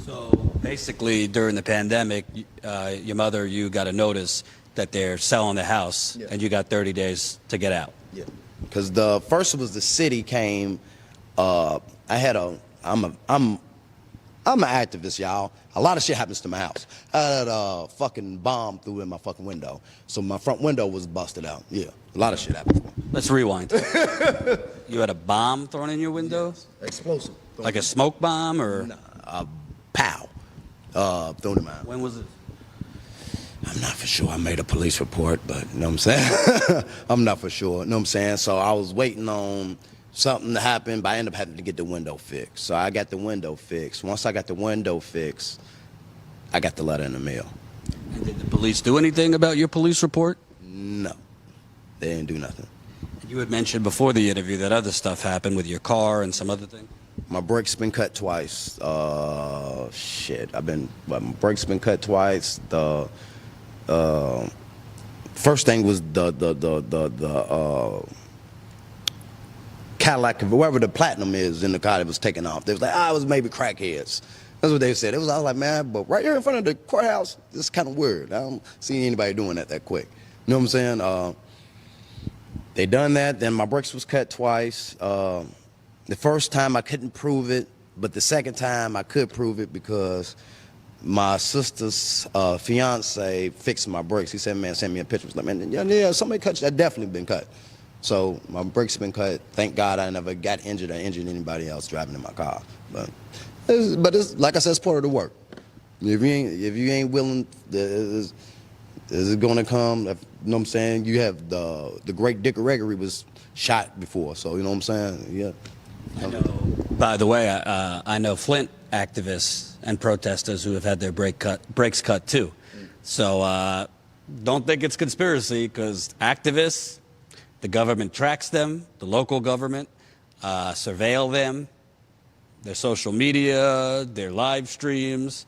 So basically, during the pandemic, your mother, you got a notice that they're selling the house, yeah, and you got 30 days to get out. Yeah, because the first was the city came. I'm an activist, y'all. A lot of shit happens to my house. I had a fucking bomb through in my fucking window. So my front window was busted out. Yeah, a lot of shit happens. Let's rewind. You had a bomb thrown in your window? Yes. Explosive. Like a smoke bomb or? Nah, pow. Thrown in my house. When was it? I'm not for sure. I made a police report, but you know what I'm saying? I'm not for sure. You know what I'm saying? So I was waiting on something to happen, but I ended up having to get the window fixed. So I got the window fixed. Once I got the window fixed, I got the letter in the mail. And did the police do anything about your police report? No, they didn't do nothing. You had mentioned before the interview that other stuff happened with your car and some other thing. My brakes been cut twice. My brakes been cut twice. The first thing was the Cadillac, whoever the platinum is in the car that was taken off. They was like, it was maybe crackheads. That's what they said. I was like, man, but right here in front of the courthouse, this is kind of weird. I don't see anybody doing that quick. You know what I'm saying? They done that. Then my brakes was cut twice. The first time I couldn't prove it, but the second time I could prove it because my sister's fiance fixed my brakes. He said, man, send me a picture. I was like, man, yeah, somebody cut you. That definitely been cut. So my brakes have been cut. Thank God I never got injured or injured anybody else driving in my car. But it's like I said, it's part of the work. If you ain't willing, is it gonna come? You know what I'm saying? You have the great Dick Gregory was shot before, so you know what I'm saying? Yeah. I know. By the way, I know Flint activists and protesters who have had their brakes cut too. So don't think it's conspiracy, because activists, the government tracks them, the local government, surveil them, their social media, their live streams,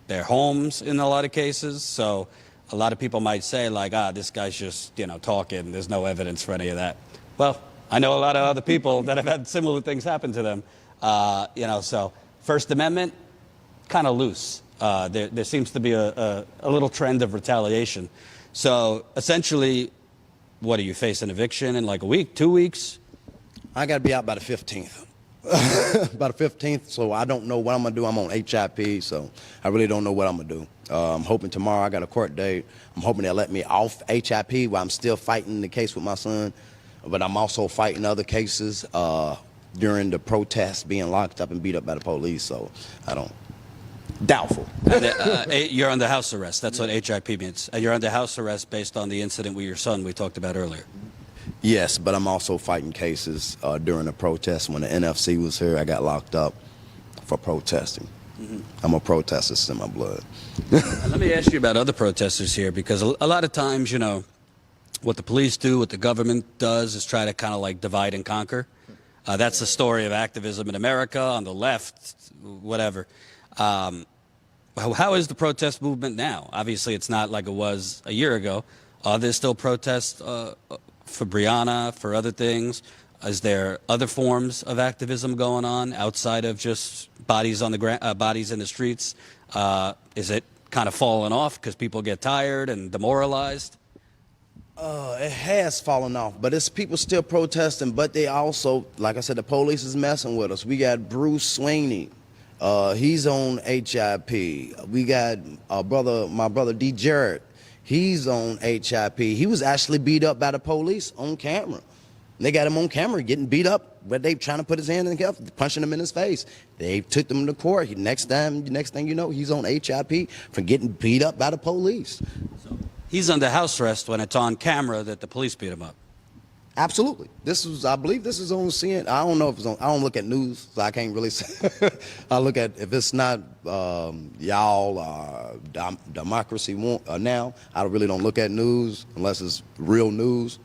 their homes in a lot of cases. So a lot of people might say like, this guy's just, talking. There's no evidence for any of that. Well, I know a lot of other people that have had similar things happen to them. So First Amendment, kind of loose. There seems to be a little trend of retaliation. So essentially, what do you face an eviction in like a week, 2 weeks? I got to be out by the 15th. By the 15th, so I don't know what I'm going to do. I'm on HIP, so I really don't know what I'm going to do. I'm hoping tomorrow I got a court date. I'm hoping they'll let me off HIP while I'm still fighting the case with my son. But I'm also fighting other cases during the protests, being locked up and beat up by the police, so I don't. Doubtful. You're under house arrest. That's what HIP means. You're under house arrest based on the incident with your son we talked about earlier. Yes, but I'm also fighting cases during the protests. When the NFC was here, I got locked up for protesting. I'm a protester, it's in my blood. Let me ask you about other protesters here, because a lot of times, you know, what the police do, what the government does is try to kind of like divide and conquer. That's the story of activism in America, on the left, whatever. How is the protest movement now? Obviously, it's not like it was a year ago. Are there still protests for Breonna, for other things? Is there other forms of activism going on outside of just bodies on the bodies in the streets? Is it kind of fallen off because people get tired and demoralized? It has fallen off, but it's people still protesting. But they also, like I said, the police is messing with us. We got Bruce Sweeney. He's on HIP. We got my brother D. Jarrett. He's on HIP. He was actually beat up by the police on camera. They got him on camera getting beat up, but they trying to put his hand in the cuff, punching him in his face. They took him to court. Next thing you know, he's on HIP for getting beat up by the police. So he's under house arrest when it's on camera that the police beat him up. Absolutely. I believe this is on CNN. I don't know if it's on. I don't look at news, so I can't really say. I look at, if it's not y'all Democracy Now, I really don't look at news unless it's real news.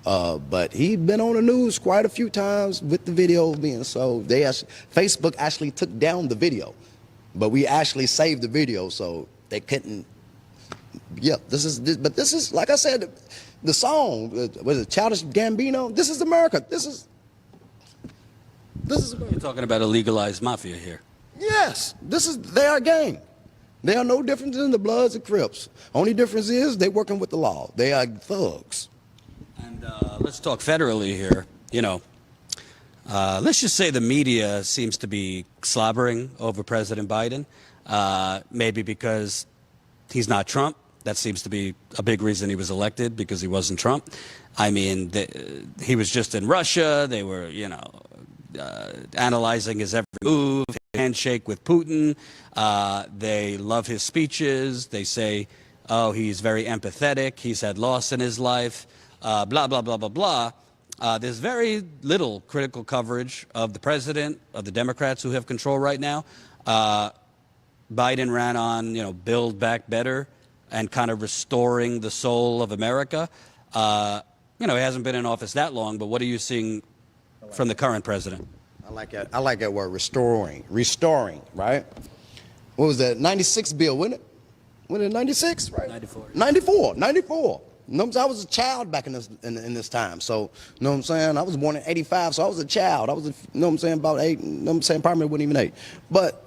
But he's been on the news quite a few times with the video being sold. Facebook actually took down the video, but we actually saved the video, so they couldn't. Yeah, this is like I said. The song, was it Childish Gambino? This is America. This is America. You're talking about a legalized mafia here. Yes, they are a gang. They are no different than the Bloods and Crips. Only difference is they're working with the law. They are thugs. And let's talk federally here. You know, let's just say the media seems to be slobbering over President Biden, maybe because he's not Trump. That seems to be a big reason he was elected, because he wasn't Trump. I mean, he was just in Russia. They were, you know, analyzing his every move, handshake with Putin. They love his speeches. They say, oh, he's very empathetic. He's had loss in his life, blah, blah, blah, blah, blah. There's very little critical coverage of the president, of the Democrats who have control right now. Biden ran on, you know, Build Back Better and kind of restoring the soul of America. You know, he hasn't been in office that long, but what are you seeing from the current president? I like that word, restoring, right? What was that, 96 bill, wasn't it? Wasn't it 96, right? 94. 94. You know what I'm saying? I was a child back in this time. So, you know what I'm saying? I was born in 85, so I was a child. I was, you know what I'm saying, about 8, you know what I'm saying, probably wasn't even 8. But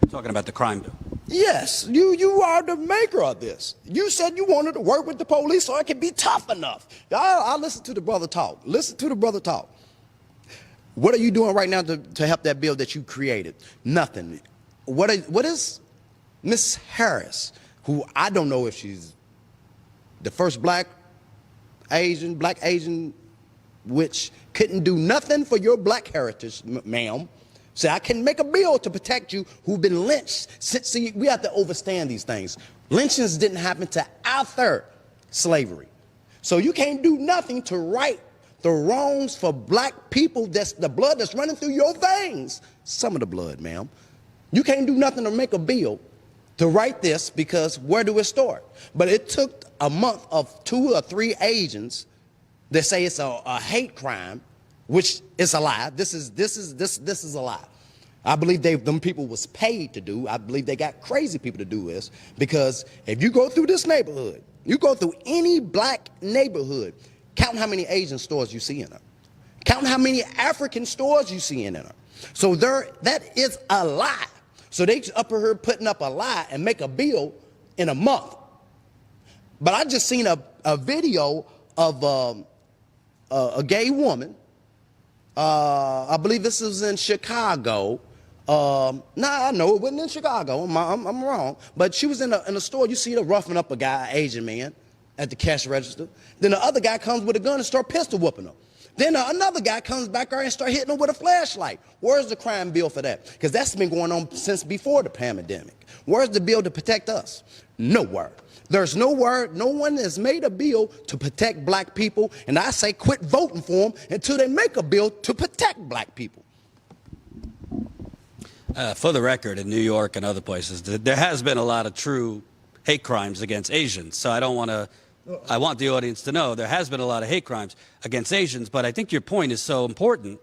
talking about the crime bill. Yes, you are the maker of this. You said you wanted to work with the police so it could be tough enough. I listen to the brother talk. Listen to the brother talk. What are you doing right now to help that bill that you created? Nothing. What is Miss Harris, who I don't know if she's the first black Asian, which couldn't do nothing for your black heritage, ma'am. Say, I can make a bill to protect you who've been lynched. See, we have to understand these things. Lynchings didn't happen to after slavery. So you can't do nothing to right the wrongs for black people. That's the blood that's running through your veins. Some of the blood, ma'am. You can't do nothing to make a bill to write this, because where do it start? But it took a month of 2 or 3 agents that say it's a hate crime, which is a lie. This is a lie. I believe them people was paid to do. I believe they got crazy people to do this, because if you go through this neighborhood, you go through any black neighborhood, count how many Asian stores you see in them. Count how many African stores you see in them. So that is a lie. So they up here putting up a lie and make a bill in a month. But I just seen a video of a gay woman. I believe this was in Chicago. No, I know it wasn't in Chicago. I'm wrong. But she was in a store. You see her roughing up a guy, an Asian man, at the cash register. Then the other guy comes with a gun and start pistol whooping her. Then another guy comes back there and start hitting her with a flashlight. Where's the crime bill for that? Because that's been going on since before the pandemic. Where's the bill to protect us? Nowhere. There's no word. No one has made a bill to protect black people. And I say quit voting for them until they make a bill to protect black people. For the record, in New York and other places, there has been a lot of true hate crimes against Asians. So I want the audience to know there has been a lot of hate crimes against Asians, but I think your point is so important.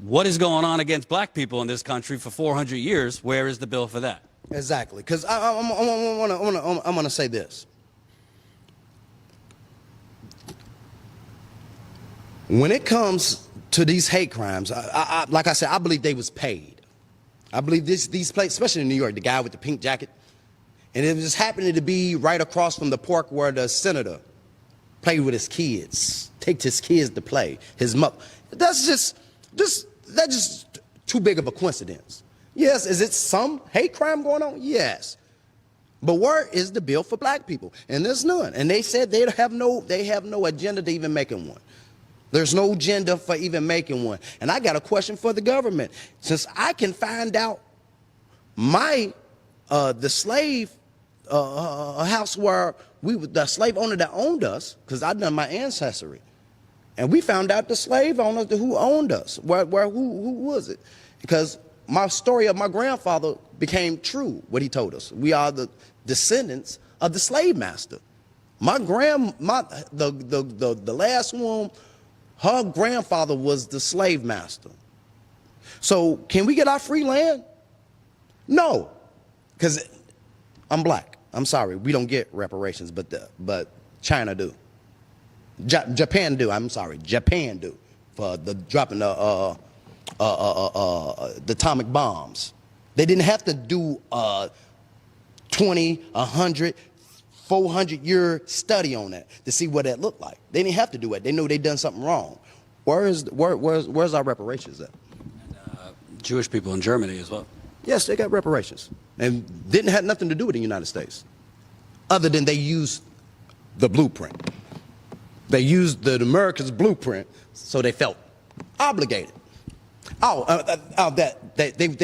What is going on against black people in this country for 400 years? Where is the bill for that? Exactly, because I'm going to say this. When it comes to these hate crimes, like I said, I believe they was paid. I believe these places, especially in New York, the guy with the pink jacket, and it just happened to be right across from the park where the senator played with his kids, take his kids to play, his mother. That's just too big of a coincidence. Yes, is it some hate crime going on? Yes. But where is the bill for black people? And there's none. And they said they have no agenda to even making one. There's no agenda for even making one. And I got a question for the government. Since I can find out the slave house where the slave owner that owned us, because I done my ancestry, and we found out the slave owner who owned us. Who was it? Because my story of my grandfather became true, what he told us. We are the descendants of the slave master. The last one, her grandfather was the slave master. So can we get our free land? No, because I'm black. I'm sorry, we don't get reparations, but China do. Japan do. I'm sorry, Japan do for the dropping the atomic bombs. They didn't have to do 20, 100, 400-year study on that to see what that looked like. They didn't have to do it. They knew they done something wrong. Where's our reparations at? Jewish people in Germany as well. Yes, they got reparations, and didn't have nothing to do with the United States, other than they used the blueprint. They used the America's blueprint, so they felt obligated. They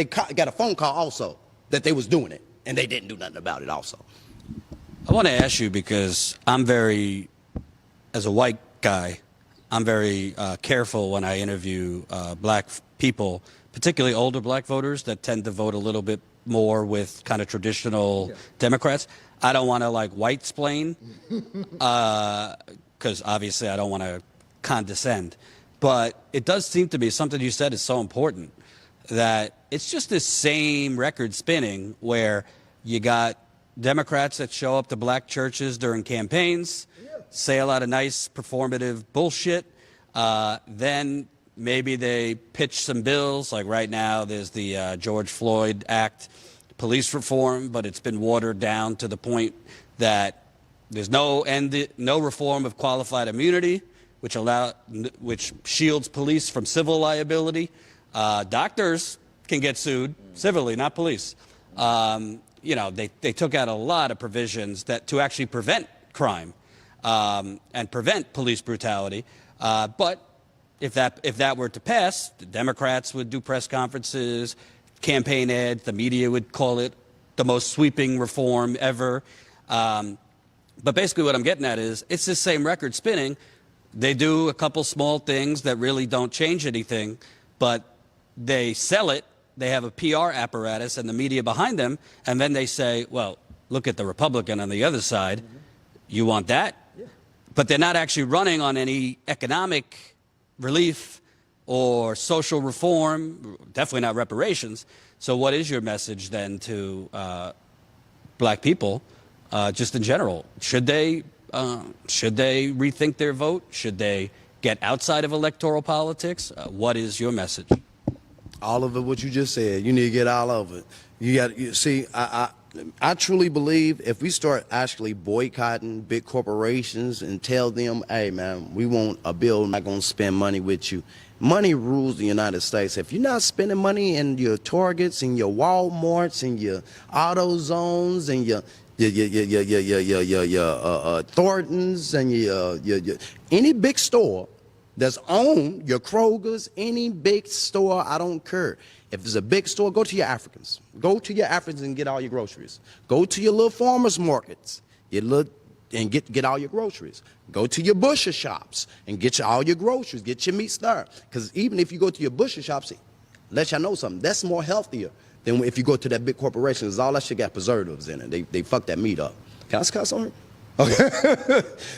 got a phone call also that they was doing it, and they didn't do nothing about it also. I want to ask you, because as a white guy, I'm very careful when I interview black people, particularly older black voters that tend to vote a little bit more with kind of traditional Democrats. I don't want to white-splain, because obviously I don't want to condescend. But it does seem to me something you said is so important, that it's just this same record spinning where you got Democrats that show up to black churches during campaigns, say a lot of nice performative bullshit, then maybe they pitch some bills. Like right now there's the George Floyd Act, police reform, but it's been watered down to the point that there's no reform of qualified immunity, which shields police from civil liability. Doctors can get sued civilly, not police. They took out a lot of provisions to actually prevent crime and prevent police brutality. But if that were to pass, the Democrats would do press conferences, campaign ads, the media would call it the most sweeping reform ever. But basically what I'm getting at is it's the same record spinning. They do a couple small things that really don't change anything, but they sell it. They have a PR apparatus and the media behind them, and then they say, well, look at the Republican on the other side. You want that? Yeah. But they're not actually running on any economic relief or social reform, definitely not reparations. So what is your message then to black people just in general? Should they rethink their vote? Should they get outside of electoral politics? What is your message? All of it, what you just said. You need to get all of it. You see, I truly believe if we start actually boycotting big corporations and tell them, hey man, we want a bill, I'm not gonna spend money with you. Money rules the United States. If you're not spending money in your Targets and your Walmarts and your AutoZones and your Thorntons and your any big store that's owned, your Kroger's, any big store, I don't care. If there's a big store, go to your Africans. Go to your Africans and get all your groceries. Go to your little farmers markets and get all your groceries. Go to your butcher shops and get all your groceries. Get your meats there. Because even if you go to your butcher shops, let y'all know something, that's more healthier than if you go to that big corporation, because all that shit got preservatives in it. They fuck that meat up. Can I cuss on her? Okay.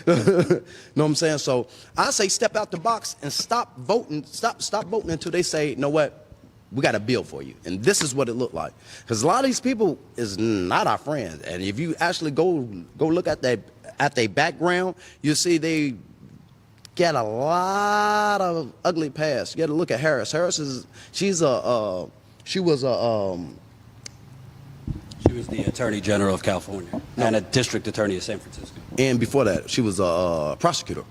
Know what I'm saying? So I say step out the box and stop voting. Stop voting until they say, you know what? We got a bill for you. And this is what it looked like. Because a lot of these people is not our friends. And if you actually go look at their background, you'll see they get a lot of ugly past. You got to look at Harris. She was the Attorney General of California and a District Attorney of San Francisco. And before that, she was a prosecutor,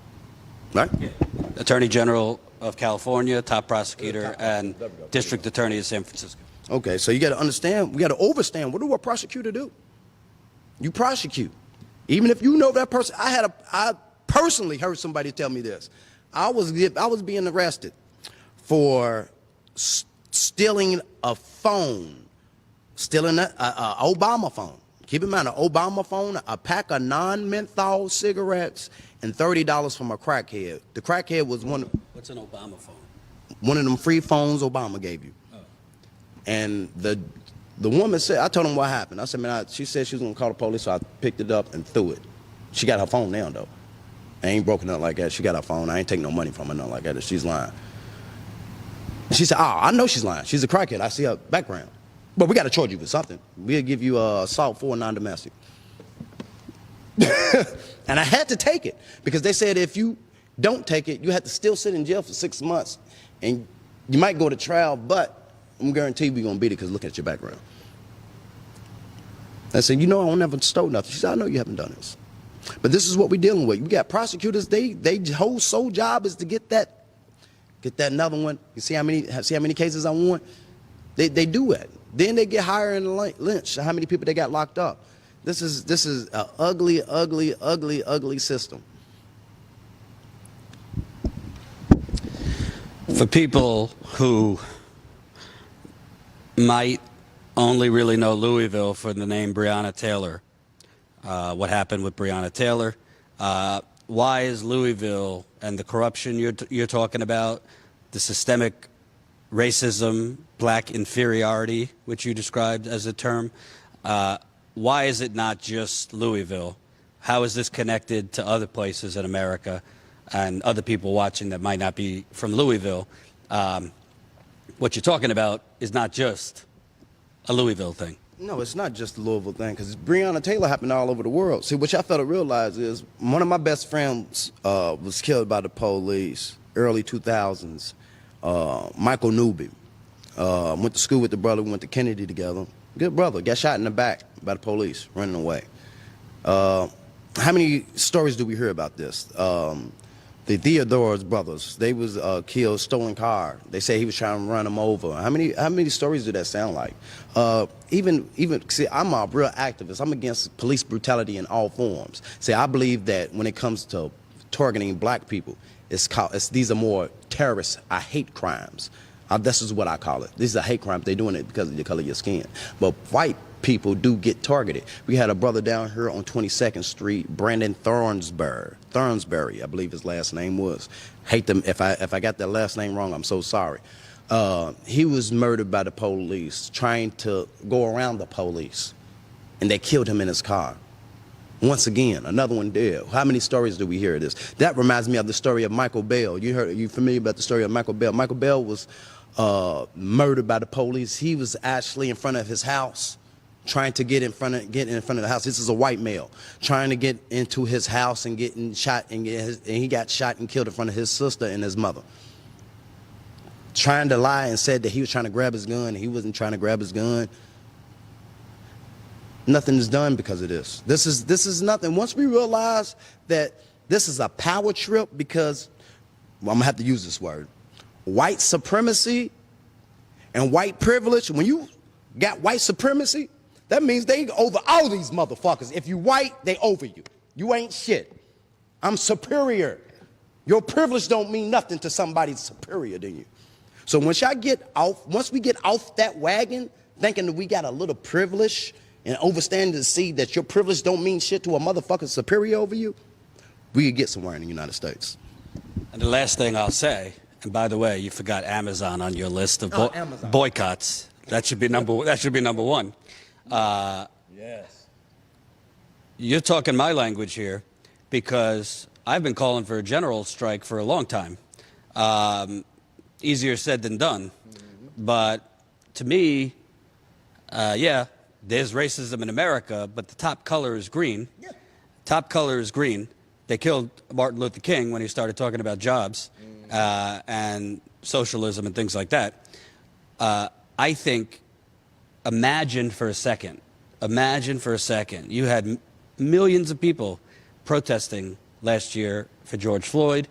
right? Yeah. Attorney General of California, top prosecutor, and District Attorney of San Francisco. Okay, so you got to understand, we got to understand, what do a prosecutor do? You prosecute. Even if you know that person, I personally heard somebody tell me this. I was being arrested for stealing a phone, stealing an Obama phone. Keep in mind, an Obama phone, a pack of non-menthol cigarettes, and $30 from a crackhead. The crackhead was one. What's an Obama phone? One of them free phones Obama gave you. Oh. And the woman said, I told him what happened. I said, man, she said she was gonna call the police, so I picked it up and threw it. She got her phone now though. I ain't broken up like that. She got her phone. I ain't taking no money from her, nothing like that. She's lying. She said, oh, I know she's lying. She's a crackhead. I see her background. But we got to charge you with something. We'll give you assault for non-domestic. And I had to take it because they said if you don't take it, you have to still sit in jail for 6 months. And you might go to trial, but I'm guaranteed we're going to beat it because look at your background. I said, you know, I don't never stole nothing. She said, I know you haven't done this. But this is what we're dealing with. We got prosecutors, they whole sole job is to get that another one. You see how many cases I won? They do it. Then they get hired and lynched. How many people they got locked up? This is an ugly, ugly, ugly, ugly system. For people who might only really know Louisville for the name Breonna Taylor, what happened with Breonna Taylor, why is Louisville and the corruption you're talking about, the systemic racism, black inferiority, which you described as a term, why is it not just Louisville? How is this connected to other places in America and other people watching that might not be from Louisville? What you're talking about is not just a Louisville thing. No, it's not just a Louisville thing, because Breonna Taylor happened all over the world. See, what y'all fail to realize is one of my best friends was killed by the police early 2000s. Michael Newby. Went to school with the brother, went to Kennedy together. Good brother, got shot in the back by the police, running away. How many stories do we hear about this? The Theodore's brothers, they was killed, stolen car. They say he was trying to run them over. How many stories do that sound like? Even see, I'm a real activist. I'm against police brutality in all forms. See, I believe that when it comes to targeting black people, these are more terrorist, I hate crimes. This is what I call it. These are hate crimes. They're doing it because of the color of your skin. But white people do get targeted. We had a brother down here on 22nd Street, Brandon Thornsberry, I believe his last name was. Hate them. If I got that last name wrong, I'm so sorry. He was murdered by the police, trying to go around the police, and they killed him in his car. Once again, another one dead. How many stories do we hear of this? That reminds me of the story of Michael Bell. You familiar about the story of Michael Bell? Michael Bell was murdered by the police. He was actually in front of his house, trying to get in front of the house. This is a white male trying to get into his house and getting shot, and he got shot and killed in front of his sister and his mother. trying to lie and said that he was trying to grab his gun. He wasn't trying to grab his gun. Nothing is done because of this. This is nothing. Once we realize that this is a power trip, because, well, I'm gonna have to use this word, white supremacy and white privilege. When you got white supremacy, that means they over all these motherfuckers. If you white, they over you. You ain't shit. I'm superior. Your privilege don't mean nothing to somebody superior than you. So once we get off that wagon, thinking that we got a little privilege and understanding to see that your privilege don't mean shit to a motherfucker superior over you, we could get somewhere in the United States. And the last thing I'll say, and by the way, you forgot Amazon on your list of boycotts. That should be number one. Yes. You're talking my language here, because I've been calling for a general strike for a long time. Easier said than done. But to me, yeah, there's racism in America, but the top color is green. Yeah. Top color is green. They killed Martin Luther King when he started talking about jobs and socialism and things like that. I think, imagine for a second, you had millions of people protesting last year for George Floyd,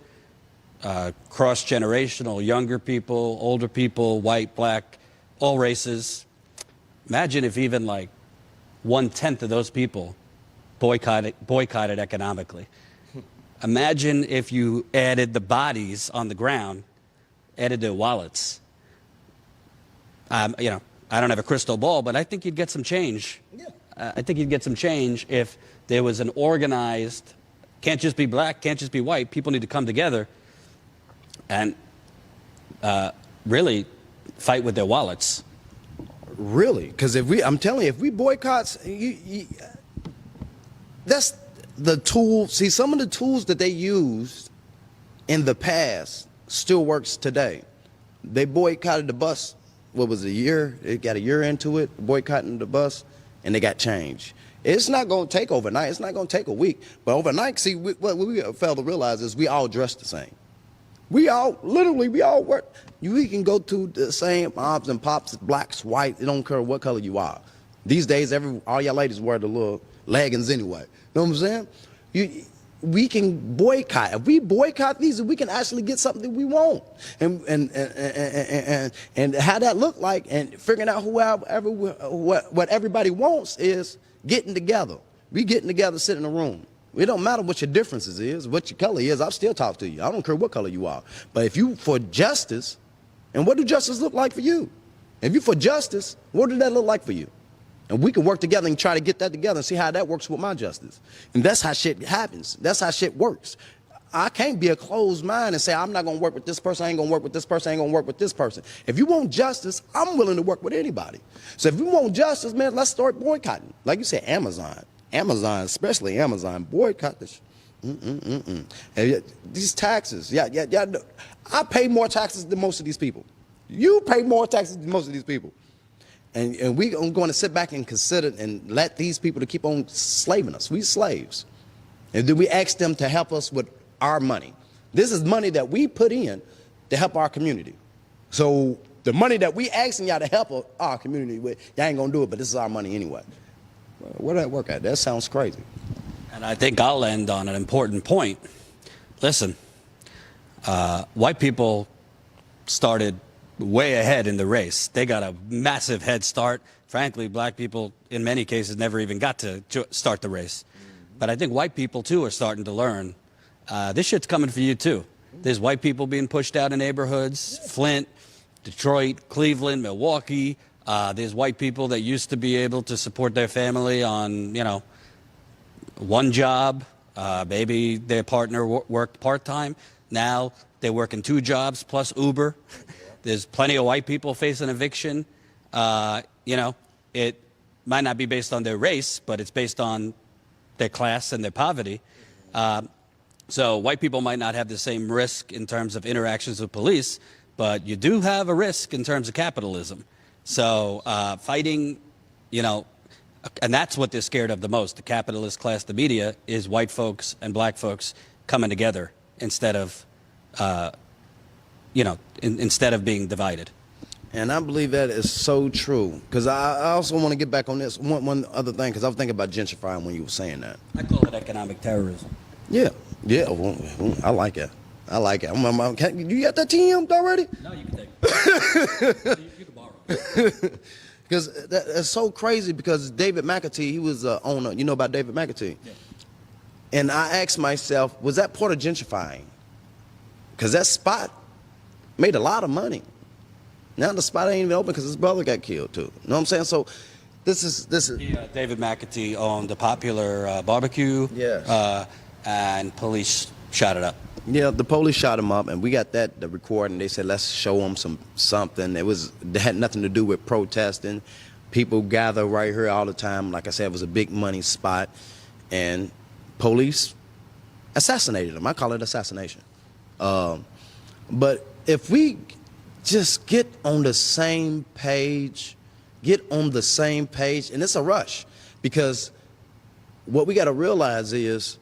cross-generational, younger people, older people, white, black, all races. Imagine if even like 1/10 of those people boycotted economically. Imagine if you added the bodies on the ground, added their wallets. You know, I don't have a crystal ball, but I think you'd get some change. Yeah. I think you'd get some change if there was an organized, can't just be black, can't just be white. People need to come together and really fight with their wallets. Really? Because I'm telling you, if we boycott, that's the tool. See, some of the tools that they used in the past still works today. They boycotted the bus. What was it, a year? They got a year into it, boycotting the bus, and they got change. It's not going to take overnight. It's not going to take a week. But overnight, see, what we fail to realize is we all dress the same. We all work. We can go to the same moms and pops, blacks, white. It don't care what color you are. These days, all y'all ladies wear the little leggings anyway. You know what I'm saying? We can boycott. If we boycott these, we can actually get something we want. And how that look like, and figuring out what everybody wants is getting together. We getting together, sit in a room. It don't matter what your differences is, what your color is. I'll still talk to you. I don't care what color you are. But if you for justice, and what do justice look like for you? If you for justice, what does that look like for you? And we can work together and try to get that together and see how that works with my justice. And that's how shit happens. That's how shit works. I can't be a closed mind and say, I'm not going to work with this person, I ain't going to work with this person, I ain't going to work with this person. If you want justice, I'm willing to work with anybody. So if you want justice, man, let's start boycotting. Like you said, Amazon, especially Amazon, boycott this. These taxes, yeah. I pay more taxes than most of these people. You pay more taxes than most of these people. And we are going to sit back and consider and let these people to keep on slaving us. We slaves. And then we ask them to help us with our money. This is money that we put in to help our community. So the money that we asking y'all to help our community with, y'all ain't going to do it, but this is our money anyway. Where did that work at? That sounds crazy. And I think I'll end on an important point. Listen, white people started way ahead in the race. They got a massive head start. Frankly, black people, in many cases, never even got to start the race. But I think white people, too, are starting to learn. This shit's coming for you, too. There's white people being pushed out of neighborhoods, Flint, Detroit, Cleveland, Milwaukee. There's white people that used to be able to support their family on, you know, one job. Maybe their partner worked part-time. Now they're working 2 jobs plus Uber. There's plenty of white people facing eviction. You know, it might not be based on their race, but it's based on their class and their poverty. So white people might not have the same risk in terms of interactions with police, but you do have a risk in terms of capitalism. So fighting, you know, and that's what they're scared of the most, the capitalist class, the media, is white folks and black folks coming together instead of instead of being divided. And I believe that is so true. Because I also want to get back on this one other thing, because I was thinking about gentrifying when you were saying that. I call it economic terrorism. Yeah, well, I like it. I like it. You got that TM already? No, you can take it. You can borrow it. Because that's so crazy, because David McAtee, he was the owner. You know about David McAtee? Yeah. And I asked myself, was that part of gentrifying? Because that spot made a lot of money. Now the spot ain't even open because his brother got killed too. You know what I'm saying? So this is. Yeah, David McAtee owned a popular barbecue. Yes. And police shot it up. Yeah, the police shot him up, and we got the recording. They said, let's show him something. It had nothing to do with protesting. People gather right here all the time. Like I said, it was a big money spot, and police assassinated him. I call it assassination. But if we just get on the same page, and it's a rush, because what we got to realize is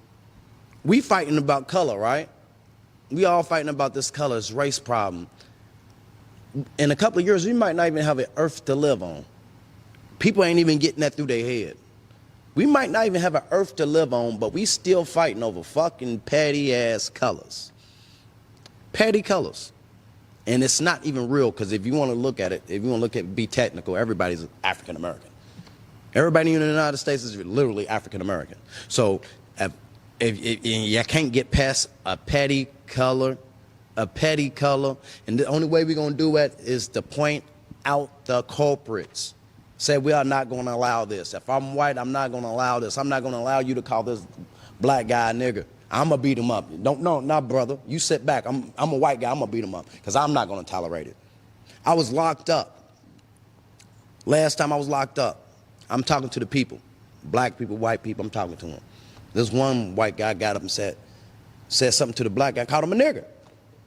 we fighting about color, right? We all fighting about this color, this race problem. In a couple of years, we might not even have an earth to live on. People ain't even getting that through their head. We might not even have an earth to live on, but we still fighting over fucking petty-ass colors. Petty colors. And it's not even real, because if you want to look at it, be technical, everybody's African-American. Everybody in the United States is literally African-American. So if you can't get past a petty color, and the only way we're going to do it is to point out the culprits. Say, we are not going to allow this. If I'm white, I'm not going to allow this. I'm not going to allow you to call this black guy a nigger. I'm going to beat him up. No, brother. You sit back. I'm a white guy. I'm going to beat him up, because I'm not going to tolerate it. I was locked up. Last time I was locked up, I'm talking to the people. Black people, white people, I'm talking to them. This one white guy got up and said something to the black guy, called him a nigger.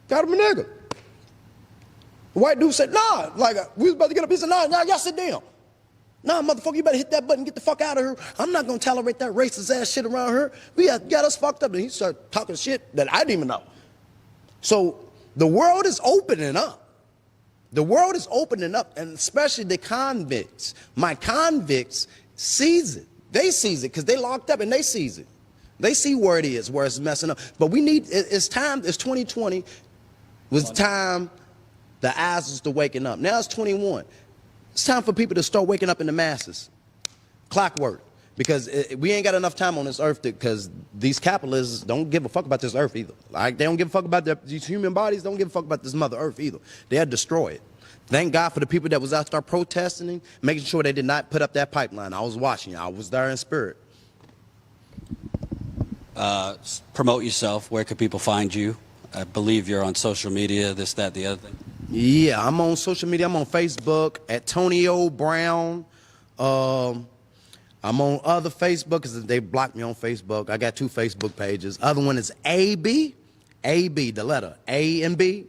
The white dude said, nah, we was about to get up. He said, nah, y'all sit down. Nah, motherfucker, you better hit that button and get the fuck out of here. I'm not going to tolerate that racist ass shit around here. We got us fucked up. And he started talking shit that I didn't even know. So the world is opening up. The world is opening up, and especially the convicts. My convicts sees it. They sees it because they locked up, and they sees it. They see where it is, where it's messing up. But it's time, it's 2020. It was time the eyes was to waking up. Now it's 21. It's time for people to start waking up in the masses. Clockwork. Because we ain't got enough time on this earth, because these capitalists don't give a fuck about this earth either. Like, they don't give a fuck about these human bodies, don't give a fuck about this mother earth either. They'll destroy it. Thank God for the people that was out there protesting, making sure they did not put up that pipeline. I was watching. I was there in spirit. Promote yourself. Where can people find you? I believe you're on social media, this, that, the other thing. Yeah, I'm on social media. I'm on Facebook at Tonio Brown. I'm on other Facebook because they blocked me on Facebook. I got 2 Facebook pages. Other one is AB, the letter A and B,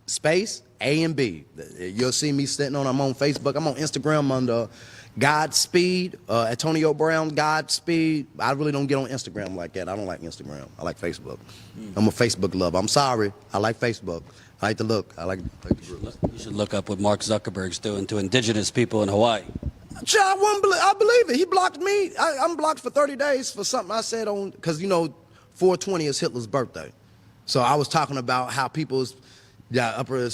space A and B. You'll see me sitting on. I'm on Facebook. I'm on Instagram under Godspeed, Antonio Brown, Godspeed. I really don't get on Instagram like that. I don't like Instagram. I like Facebook. I'm a Facebook lover. I'm sorry. I like Facebook. I like to look. I like the groups. You should look up what Mark Zuckerberg's doing to indigenous people in Hawaii. I believe it. He blocked me. I'm blocked for 30 days for something I said on, because, 4/20 is Hitler's birthday. So I was talking about how people was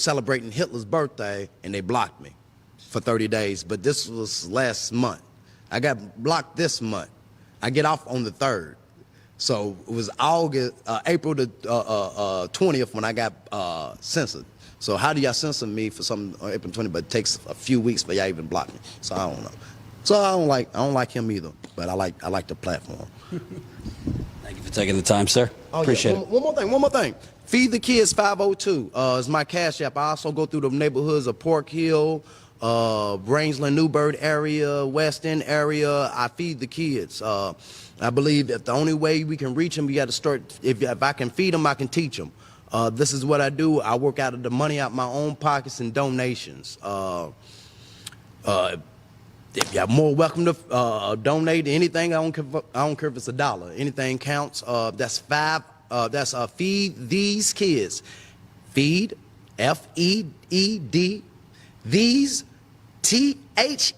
celebrating Hitler's birthday, and they blocked me for 30 days. But this was last month. I got blocked this month. I get off on the 3rd. So it was April the 20th when I got censored. So how do y'all censor me for something on April 20th, but it takes a few weeks for y'all even block me? So I don't know. So I don't like him either, but I like the platform. Thank you for taking the time, sir. Appreciate it. One more thing. Feed the Kids 502 is my cash app. I also go through the neighborhoods of Pork Hill, Rangeland, Newburgh area, West End area. I feed the kids. I believe that the only way we can reach them, we got to start. If I can feed them, I can teach them. This is what I do. I work out of the money out my own pockets and donations. If you're more welcome to donate anything. I don't care if it's $1. Anything counts. That's Feed These Kids. Feed FEED, these, THSES,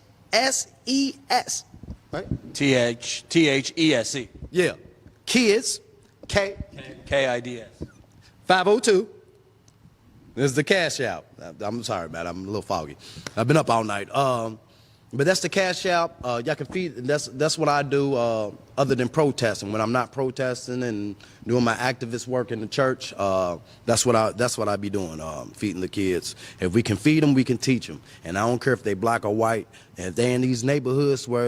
right? THESE. Yeah. Kids, KIDS. 502. This is the cash out. I'm sorry, man. I'm a little foggy. I've been up all night. But that's the cash out. Y'all can feed. That's what I do. Other than protesting, when I'm not protesting and doing my activist work in the church, that's what I be doing. Feeding the kids. If we can feed them, we can teach them. And I don't care if they black or white. And if they in these neighborhoods where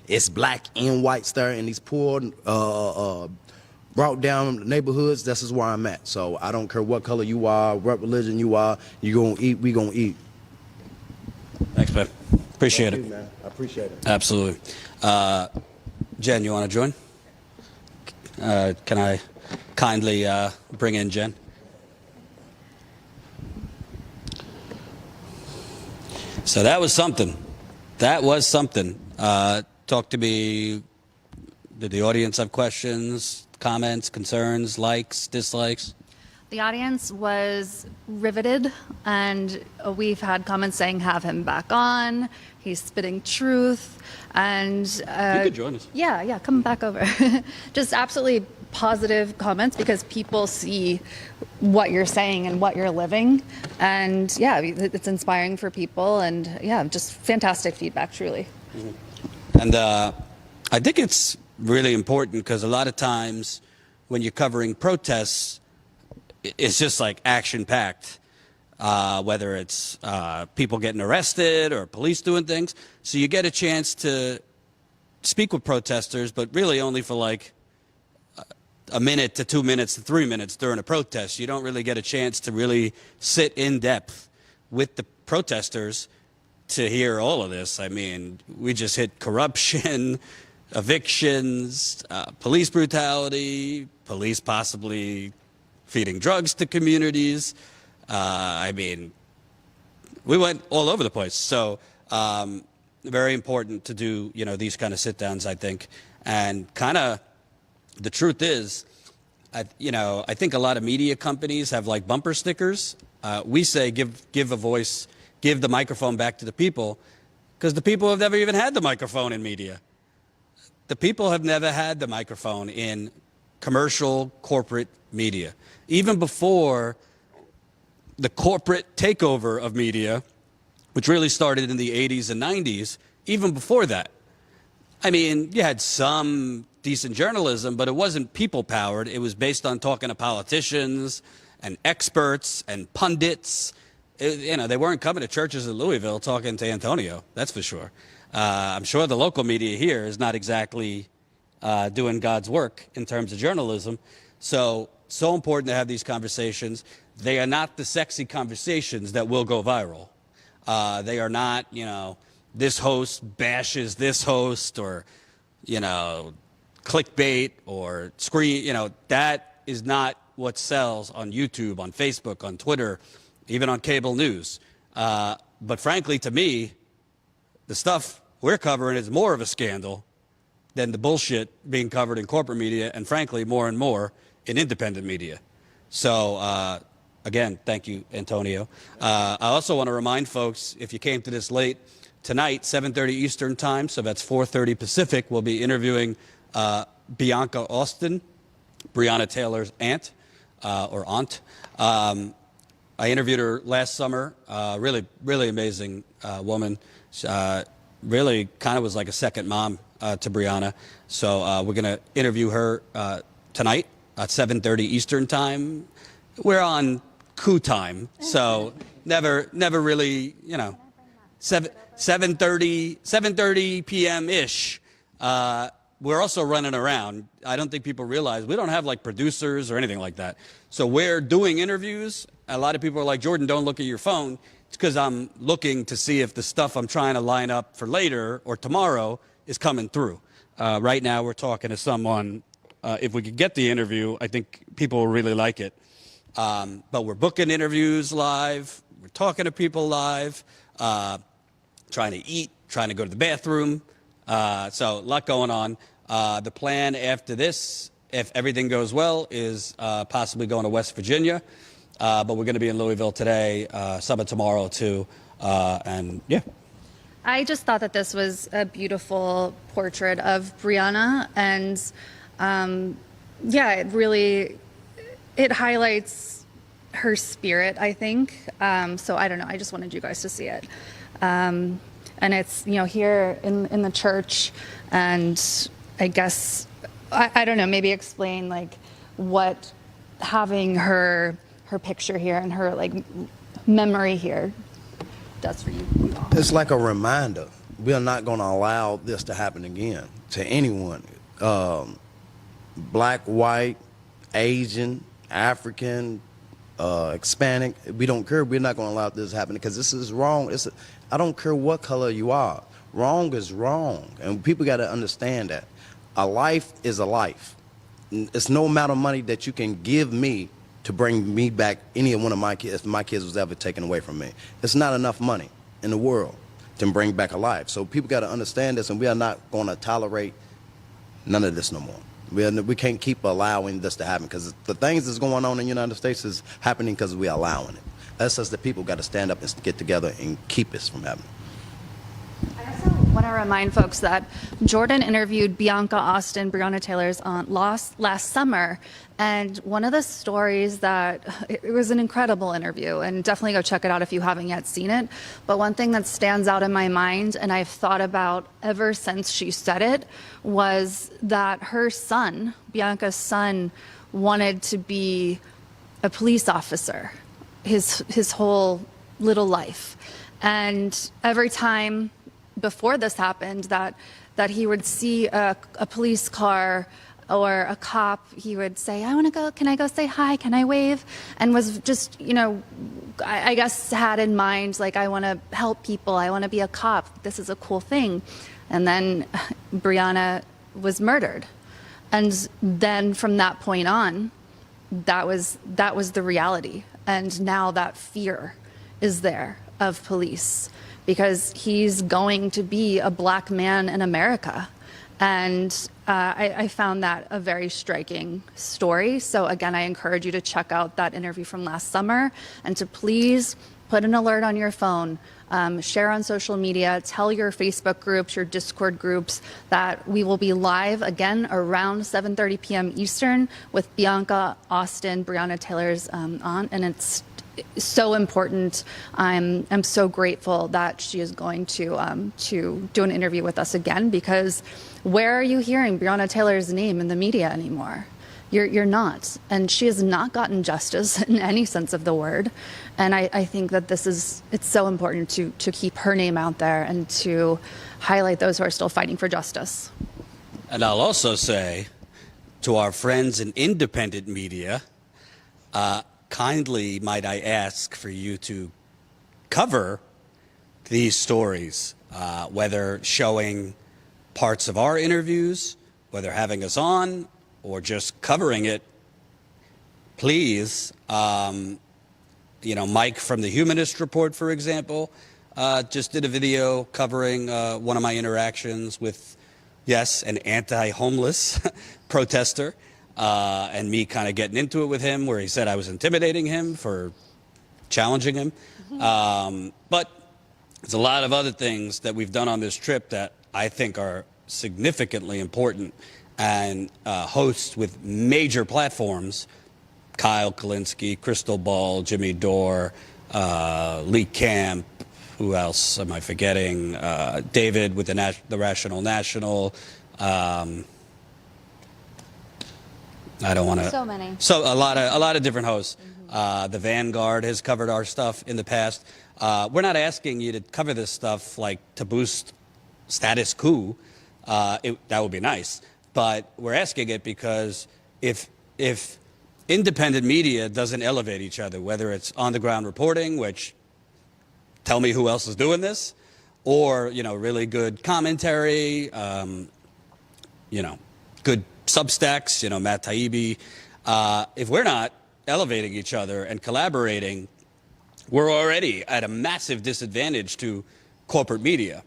it's black and whites there in these poor, brought down neighborhoods, this is where I'm at. So I don't care what color you are, what religion you are. You gonna eat, we gonna eat. Thanks, man. Appreciate it. Thank you, man. I appreciate it. Absolutely. Jen, you want to join? Can I kindly bring in Jen? So that was something. That was something. Talk to me. Did the audience have questions, comments, concerns, likes, dislikes? The audience was riveted, and we've had comments saying, have him back on. He's spitting truth. And you could join us. Yeah, come back over. Just absolutely positive comments, because people see what you're saying and what you're living. And yeah, it's inspiring for people. And yeah, just fantastic feedback, truly. Mm-hmm. And I think it's really important, because a lot of times when you're covering protests, it's just like action-packed, whether it's people getting arrested or police doing things. So you get a chance to speak with protesters, but really only for like a minute to 2 minutes to 3 minutes during a protest. You don't really get a chance to really sit in depth with the protesters to hear all of this. I mean, we just hit corruption, evictions, police brutality, police possibly feeding drugs to communities. I mean, we went all over the place. So very important to do, these kind of sit downs, I think. And kind of the truth is, I think a lot of media companies have like bumper stickers. We say give a voice, give the microphone back to the people, because the people have never even had the microphone in media. The people have never had the microphone in commercial corporate media. Even before the corporate takeover of media, which really started in the 80s and 90s, even before that. I mean, you had some decent journalism, but it wasn't people-powered. It was based on talking to politicians and experts and pundits. They weren't coming to churches in Louisville talking to Antonio, that's for sure. I'm sure the local media here is not exactly doing God's work in terms of journalism. So important to have these conversations. They are not the sexy conversations that will go viral. They are not, this host bashes this host, or, clickbait or screen, that is not what sells on YouTube, on Facebook, on Twitter, even on cable news. But frankly, to me, the stuff we're covering is more of a scandal than the bullshit being covered in corporate media, and frankly, more and more in independent media. So, again, thank you, Antonio. I also want to remind folks, if you came to this late, tonight, 7:30 Eastern Time, so that's 4:30 Pacific, we'll be interviewing Bianca Austin, Breonna Taylor's aunt, or aunt. I interviewed her last summer. Really, really amazing woman. Really kind of was like a second mom to Breonna. So we're going to interview her tonight at 7:30 Eastern Time. We're on Coup time, so never really, 7:30 p.m. ish. We're also running around. I don't think people realize we don't have like producers or anything like that. So we're doing interviews. A lot of people are like, Jordan, don't look at your phone. It's because I'm looking to see if the stuff I'm trying to line up for later or tomorrow is coming through. Right now, we're talking to someone. If we could get the interview, I think people will really like it. But we're booking interviews live. We're talking to people live, trying to eat, trying to go to the bathroom. So a lot going on. The plan after this, if everything goes well, is possibly going to West Virginia. but we're going to be in Louisville today, some tomorrow too, and yeah. I just thought that this was a beautiful portrait of Breonna, and yeah, it highlights her spirit, I think. So I don't know, I just wanted you guys to see it. And it's, here in the church, and I guess, I don't know, maybe explain like what having her picture here and her like memory here does for you all. It's like a reminder. We are not going to allow this to happen again to anyone. Black, white, Asian, African, Hispanic. We don't care. We're not going to allow this to happen because this is wrong. I don't care what color you are. Wrong is wrong. And people got to understand that. A life is a life. It's no amount of money that you can give me to bring me back any one of my kids if my kids was ever taken away from me. It's not enough money in the world to bring back a life. So people got to understand this, and we are not going to tolerate none of this no more. We can't keep allowing this to happen because the things that's going on in the United States is happening because we're allowing it. That's just the people got to stand up and get together and keep this from happening. I also want to remind folks that Jordan interviewed Bianca Austin, Breonna Taylor's aunt, last summer. And one of the stories it was an incredible interview, and definitely go check it out if you haven't yet seen it. But one thing that stands out in my mind, and I've thought about ever since she said it, was that her son, Bianca's son, wanted to be a police officer his whole little life. And every time before this happened that he would see a police car or a cop, he would say, I want to go, can I go say hi, can I wave? And was just, I guess had in mind, like, I want to help people, I want to be a cop, this is a cool thing. And then Breonna was murdered. And then from that point on, that was the reality. And now that fear is there of police, because he's going to be a black man in America. And I found that a very striking story. So again, I encourage you to check out that interview from last summer, and to please put an alert on your phone, share on social media, tell your Facebook groups, your Discord groups that we will be live again around 7:30 p.m. Eastern with Bianca Austin, Breonna Taylor's aunt, and it's so important. I'm so grateful that she is going to do an interview with us again, because where are you hearing Breonna Taylor's name in the media anymore? You're not, and she has not gotten justice in any sense of the word. And I think that it's so important to keep her name out there and to highlight those who are still fighting for justice. And I'll also say to our friends in independent media, kindly might I ask for you to cover these stories, whether showing parts of our interviews, whether having us on, or just covering it. Please, Mike from the Humanist Report, for example, just did a video covering one of my interactions with, yes, an anti-homeless protester, and me kind of getting into it with him, where he said I was intimidating him for challenging him. But there's a lot of other things that we've done on this trip that I think are significantly important, and hosts with major platforms, Kyle Kalinske, Crystal Ball, Jimmy Dore, Lee Camp, who else am I forgetting? David with the Rational National. I don't want to. So many. So a lot of different hosts. The Vanguard has covered our stuff in the past. We're not asking you to cover this stuff like to boost status quo. That would be nice. But we're asking it because if independent media doesn't elevate each other, whether it's on-the-ground reporting, which tell me who else is doing this, or really good commentary, good Substacks, Matt Taibbi. If we're not elevating each other and collaborating, we're already at a massive disadvantage to corporate media.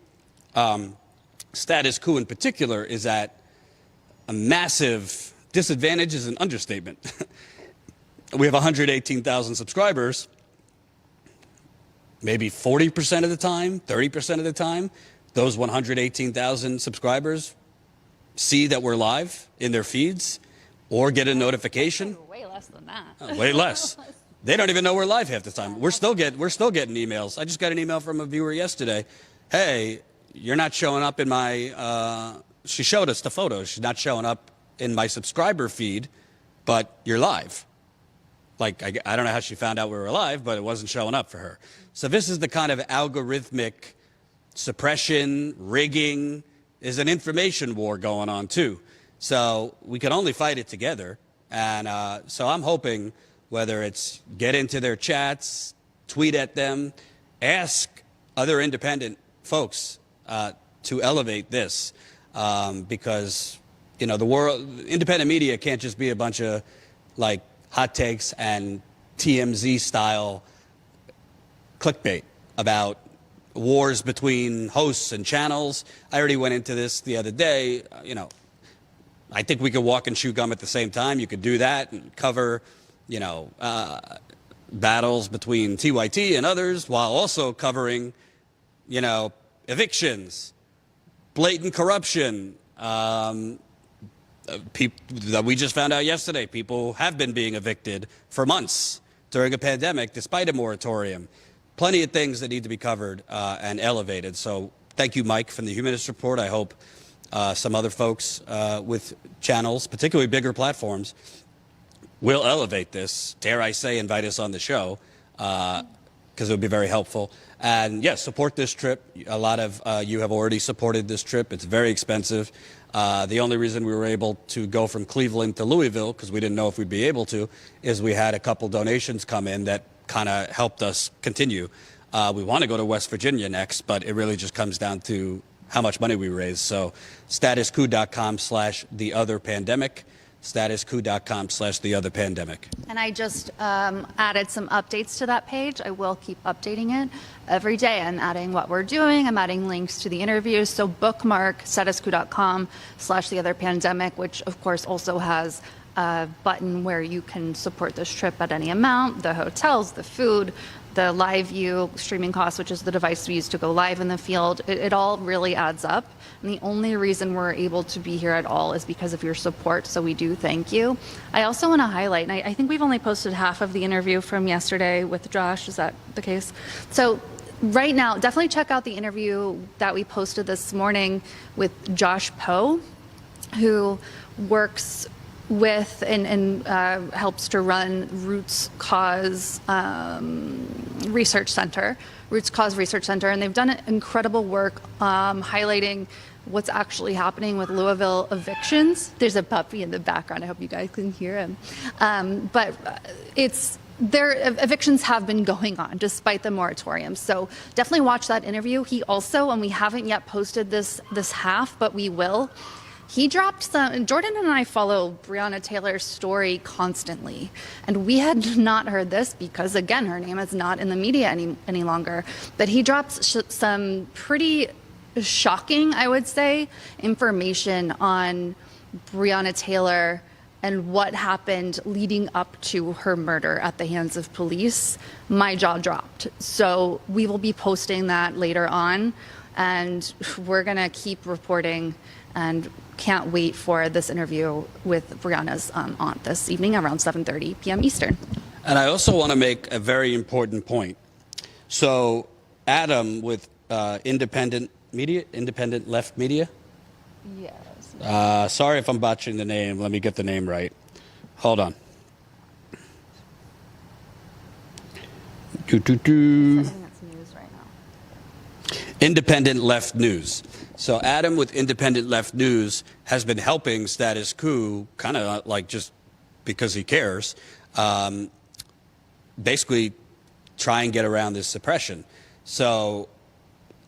Status quo in particular is at a massive disadvantage is an understatement. we have 118,000 subscribers. Maybe 40% of the time, 30% of the time, those 118,000 subscribers see that we're live in their feeds or get a notification. Way less than that. Way less. They don't even know we're live half the time. We're still getting emails. I just got an email from a viewer yesterday. Hey, you're not showing up in my, she showed us the photos. She's not showing up in my subscriber feed, but you're live. Like, I don't know how she found out we were live, but it wasn't showing up for her. So this is the kind of algorithmic suppression, rigging, is an information war going on too. So we can only fight it together. And so I'm hoping, whether it's get into their chats, tweet at them, ask other independent folks to elevate this, because, you know, the world, independent media can't just be a bunch of like hot takes and TMZ style clickbait about wars between hosts and channels. I already went into this the other day. You know, I think we could walk and chew gum at the same time. You could do that and cover, you know, battles between TYT and others, while also covering, you know, evictions, blatant corruption. That we just found out yesterday, people have been being evicted for months during a pandemic, despite a moratorium. Plenty of things that need to be covered and elevated. So thank you, Mike, from the Humanist Report. I hope some other folks with channels, particularly bigger platforms, will elevate this. Dare I say, invite us on the show, because it would be very helpful. And yes, support this trip. A lot of you have already supported this trip. It's very expensive. The only reason we were able to go from Cleveland to Louisville, because we didn't know if we'd be able to, is we had a couple donations come in that kind of helped us continue. We want to go to West Virginia next, but it really just comes down to how much money we raise. So statuscoup.com/theotherpandemic, statuscoup.com/theotherpandemic. And I just added some updates to that page. I will keep updating it every day. I'm adding what we're doing. I'm adding links to the interviews. So bookmark statuscoup.com/theotherpandemic, which of course also has a button where you can support this trip at any amount, the hotels, the food, the live view streaming costs, which is the device we use to go live in the field. It all really adds up. And the only reason we're able to be here at all is because of your support. So we do thank you. I also want to highlight, and I think we've only posted half of the interview from yesterday with Josh. Is that the case? So right now, definitely check out the interview that we posted this morning with Josh Poe, who works with and helps to run Roots Cause Research Center, and they've done incredible work there's what's actually happening with Louisville evictions. There's a puppy in the background. I hope you guys can hear him. But their evictions have been going on despite the moratorium. So definitely watch that interview. He also, and we haven't yet posted this half, but we will. He dropped some, Jordan and I follow Breonna Taylor's story constantly, and we had not heard this because, again, her name is not in the media any longer, but he dropped some pretty shocking, I would say, information on Breonna Taylor and what happened leading up to her murder at the hands of police. My jaw dropped. So we will be posting that later on, and we're going to keep reporting, and can't wait for this interview with Breonna's aunt this evening around 7:30 p.m. Eastern. And I also want to make a very important point. So Adam with Independent Left Media? Yes. Sorry if I'm botching the name. Let me get the name right. Hold on. I think that's news right now. Independent Left News. So Adam with Independent Left News has been helping Status Coup, kind of like just because he cares, basically try and get around this suppression. So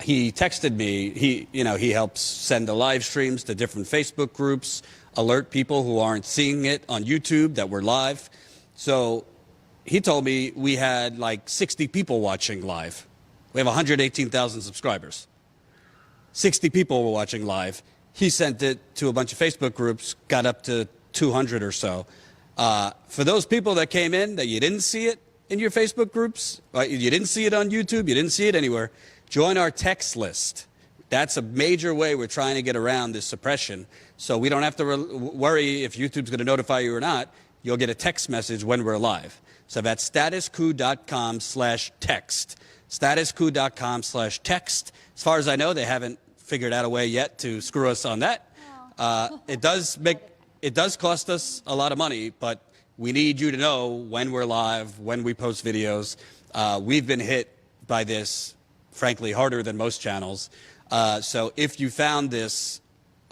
he texted me. He helps send the live streams to different Facebook groups, alert people who aren't seeing it on YouTube that we're live. So he told me we had like 60 people watching live. We have 118,000 subscribers. 60 people were watching live. He sent it to a bunch of Facebook groups, got up to 200 or so. For those people that came in that you didn't see it in your Facebook groups, you didn't see it on YouTube, you didn't see it anywhere, join our text list. That's a major way we're trying to get around this suppression. So we don't have to worry if YouTube's going to notify you or not. You'll get a text message when we're live. So that's statuscoup.com/text. Statuscoup.com/text. As far as I know, they haven't figured out a way yet to screw us on that. It does cost us a lot of money, but we need you to know when we're live, when we post videos. We've been hit by this, frankly, harder than most channels. So if you found this,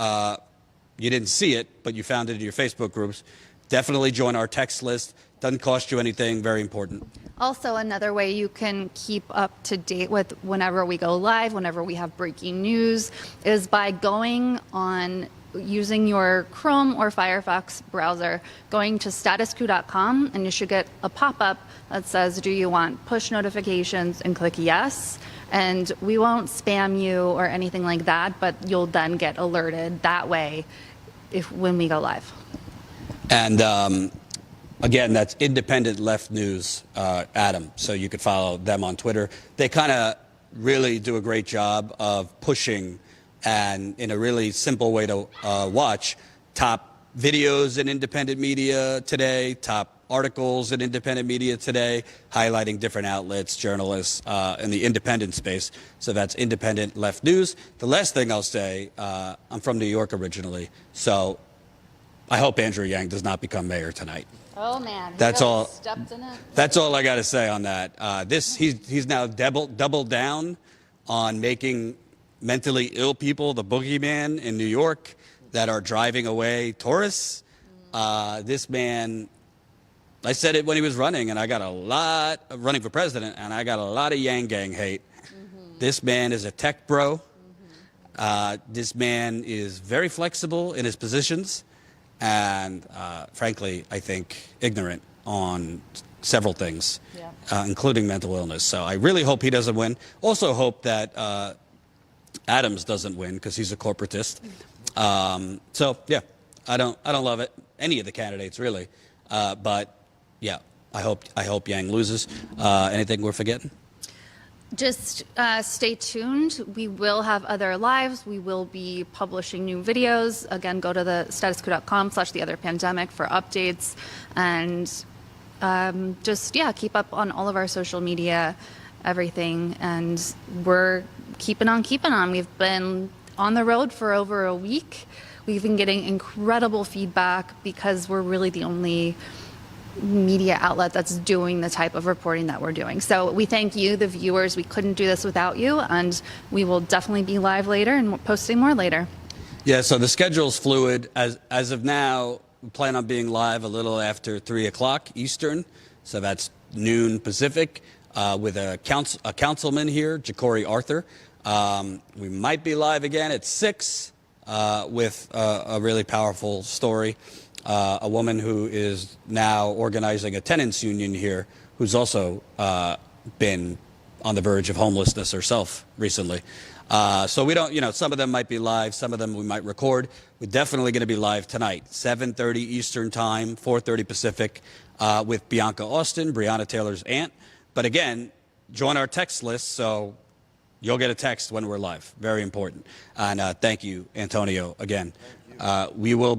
you didn't see it, but you found it in your Facebook groups, definitely join our text list. Doesn't cost you anything, very important. Also, another way you can keep up to date with whenever we go live, whenever we have breaking news, is by going on using your Chrome or Firefox browser, going to statuscoup.com, and you should get a pop-up that says, do you want push notifications, and click yes. And we won't spam you or anything like that, but you'll then get alerted that way when we go live. And again, that's Independent Left News, Adam. So you could follow them on Twitter. They kind of really do a great job of pushing, and in a really simple way to watch, top videos in independent media today, top articles in independent media today, highlighting different outlets, journalists in the independent space. So that's Independent Left News. The last thing I'll say, I'm from New York originally, so I hope Andrew Yang does not become mayor tonight. Oh man, that's all. Stepped in it. That's all I got to say on that. He's now doubled down on making mentally ill people the boogeyman in New York that are driving away tourists. This man, I said it when he was running, and I got a lot of running for president, and I got a lot of Yang Gang hate. This man is a tech bro. This man is very flexible in his positions, and frankly, I think ignorant on several things, including mental illness. So I really hope he doesn't win. Also hope that Adams doesn't win, because he's a corporatist. So yeah, I don't love it, any of the candidates really, but yeah, I hope Yang loses. Anything we're forgetting? Just stay tuned. We will have other lives. We will be publishing new videos. Again, go to the statuscoup.com/theotherpandemic for updates, and just keep up on all of our social media, everything, and we're keeping on. We've been on the road for over a week. We've been getting incredible feedback because we're really the only media outlet that's doing the type of reporting that we're doing. So we thank you, the viewers. We couldn't do this without you, and we will definitely be live later and posting more later. Yeah, so the schedule's fluid. As of now, we plan on being live a little after 3 o'clock Eastern, so that's noon Pacific, with a councilman here, Ja'Cory Arthur. We might be live again at 6 with a really powerful story. A woman who is now organizing a tenants union here, who's also been on the verge of homelessness herself recently. So we don't, some of them might be live, some of them we might record. We're definitely going to be live tonight, 7:30 Eastern Time, 4:30 Pacific, with Bianca Austin, Breonna Taylor's aunt. But again, join our text list, so you'll get a text when we're live. Very important. And thank you, Antonio, again. We will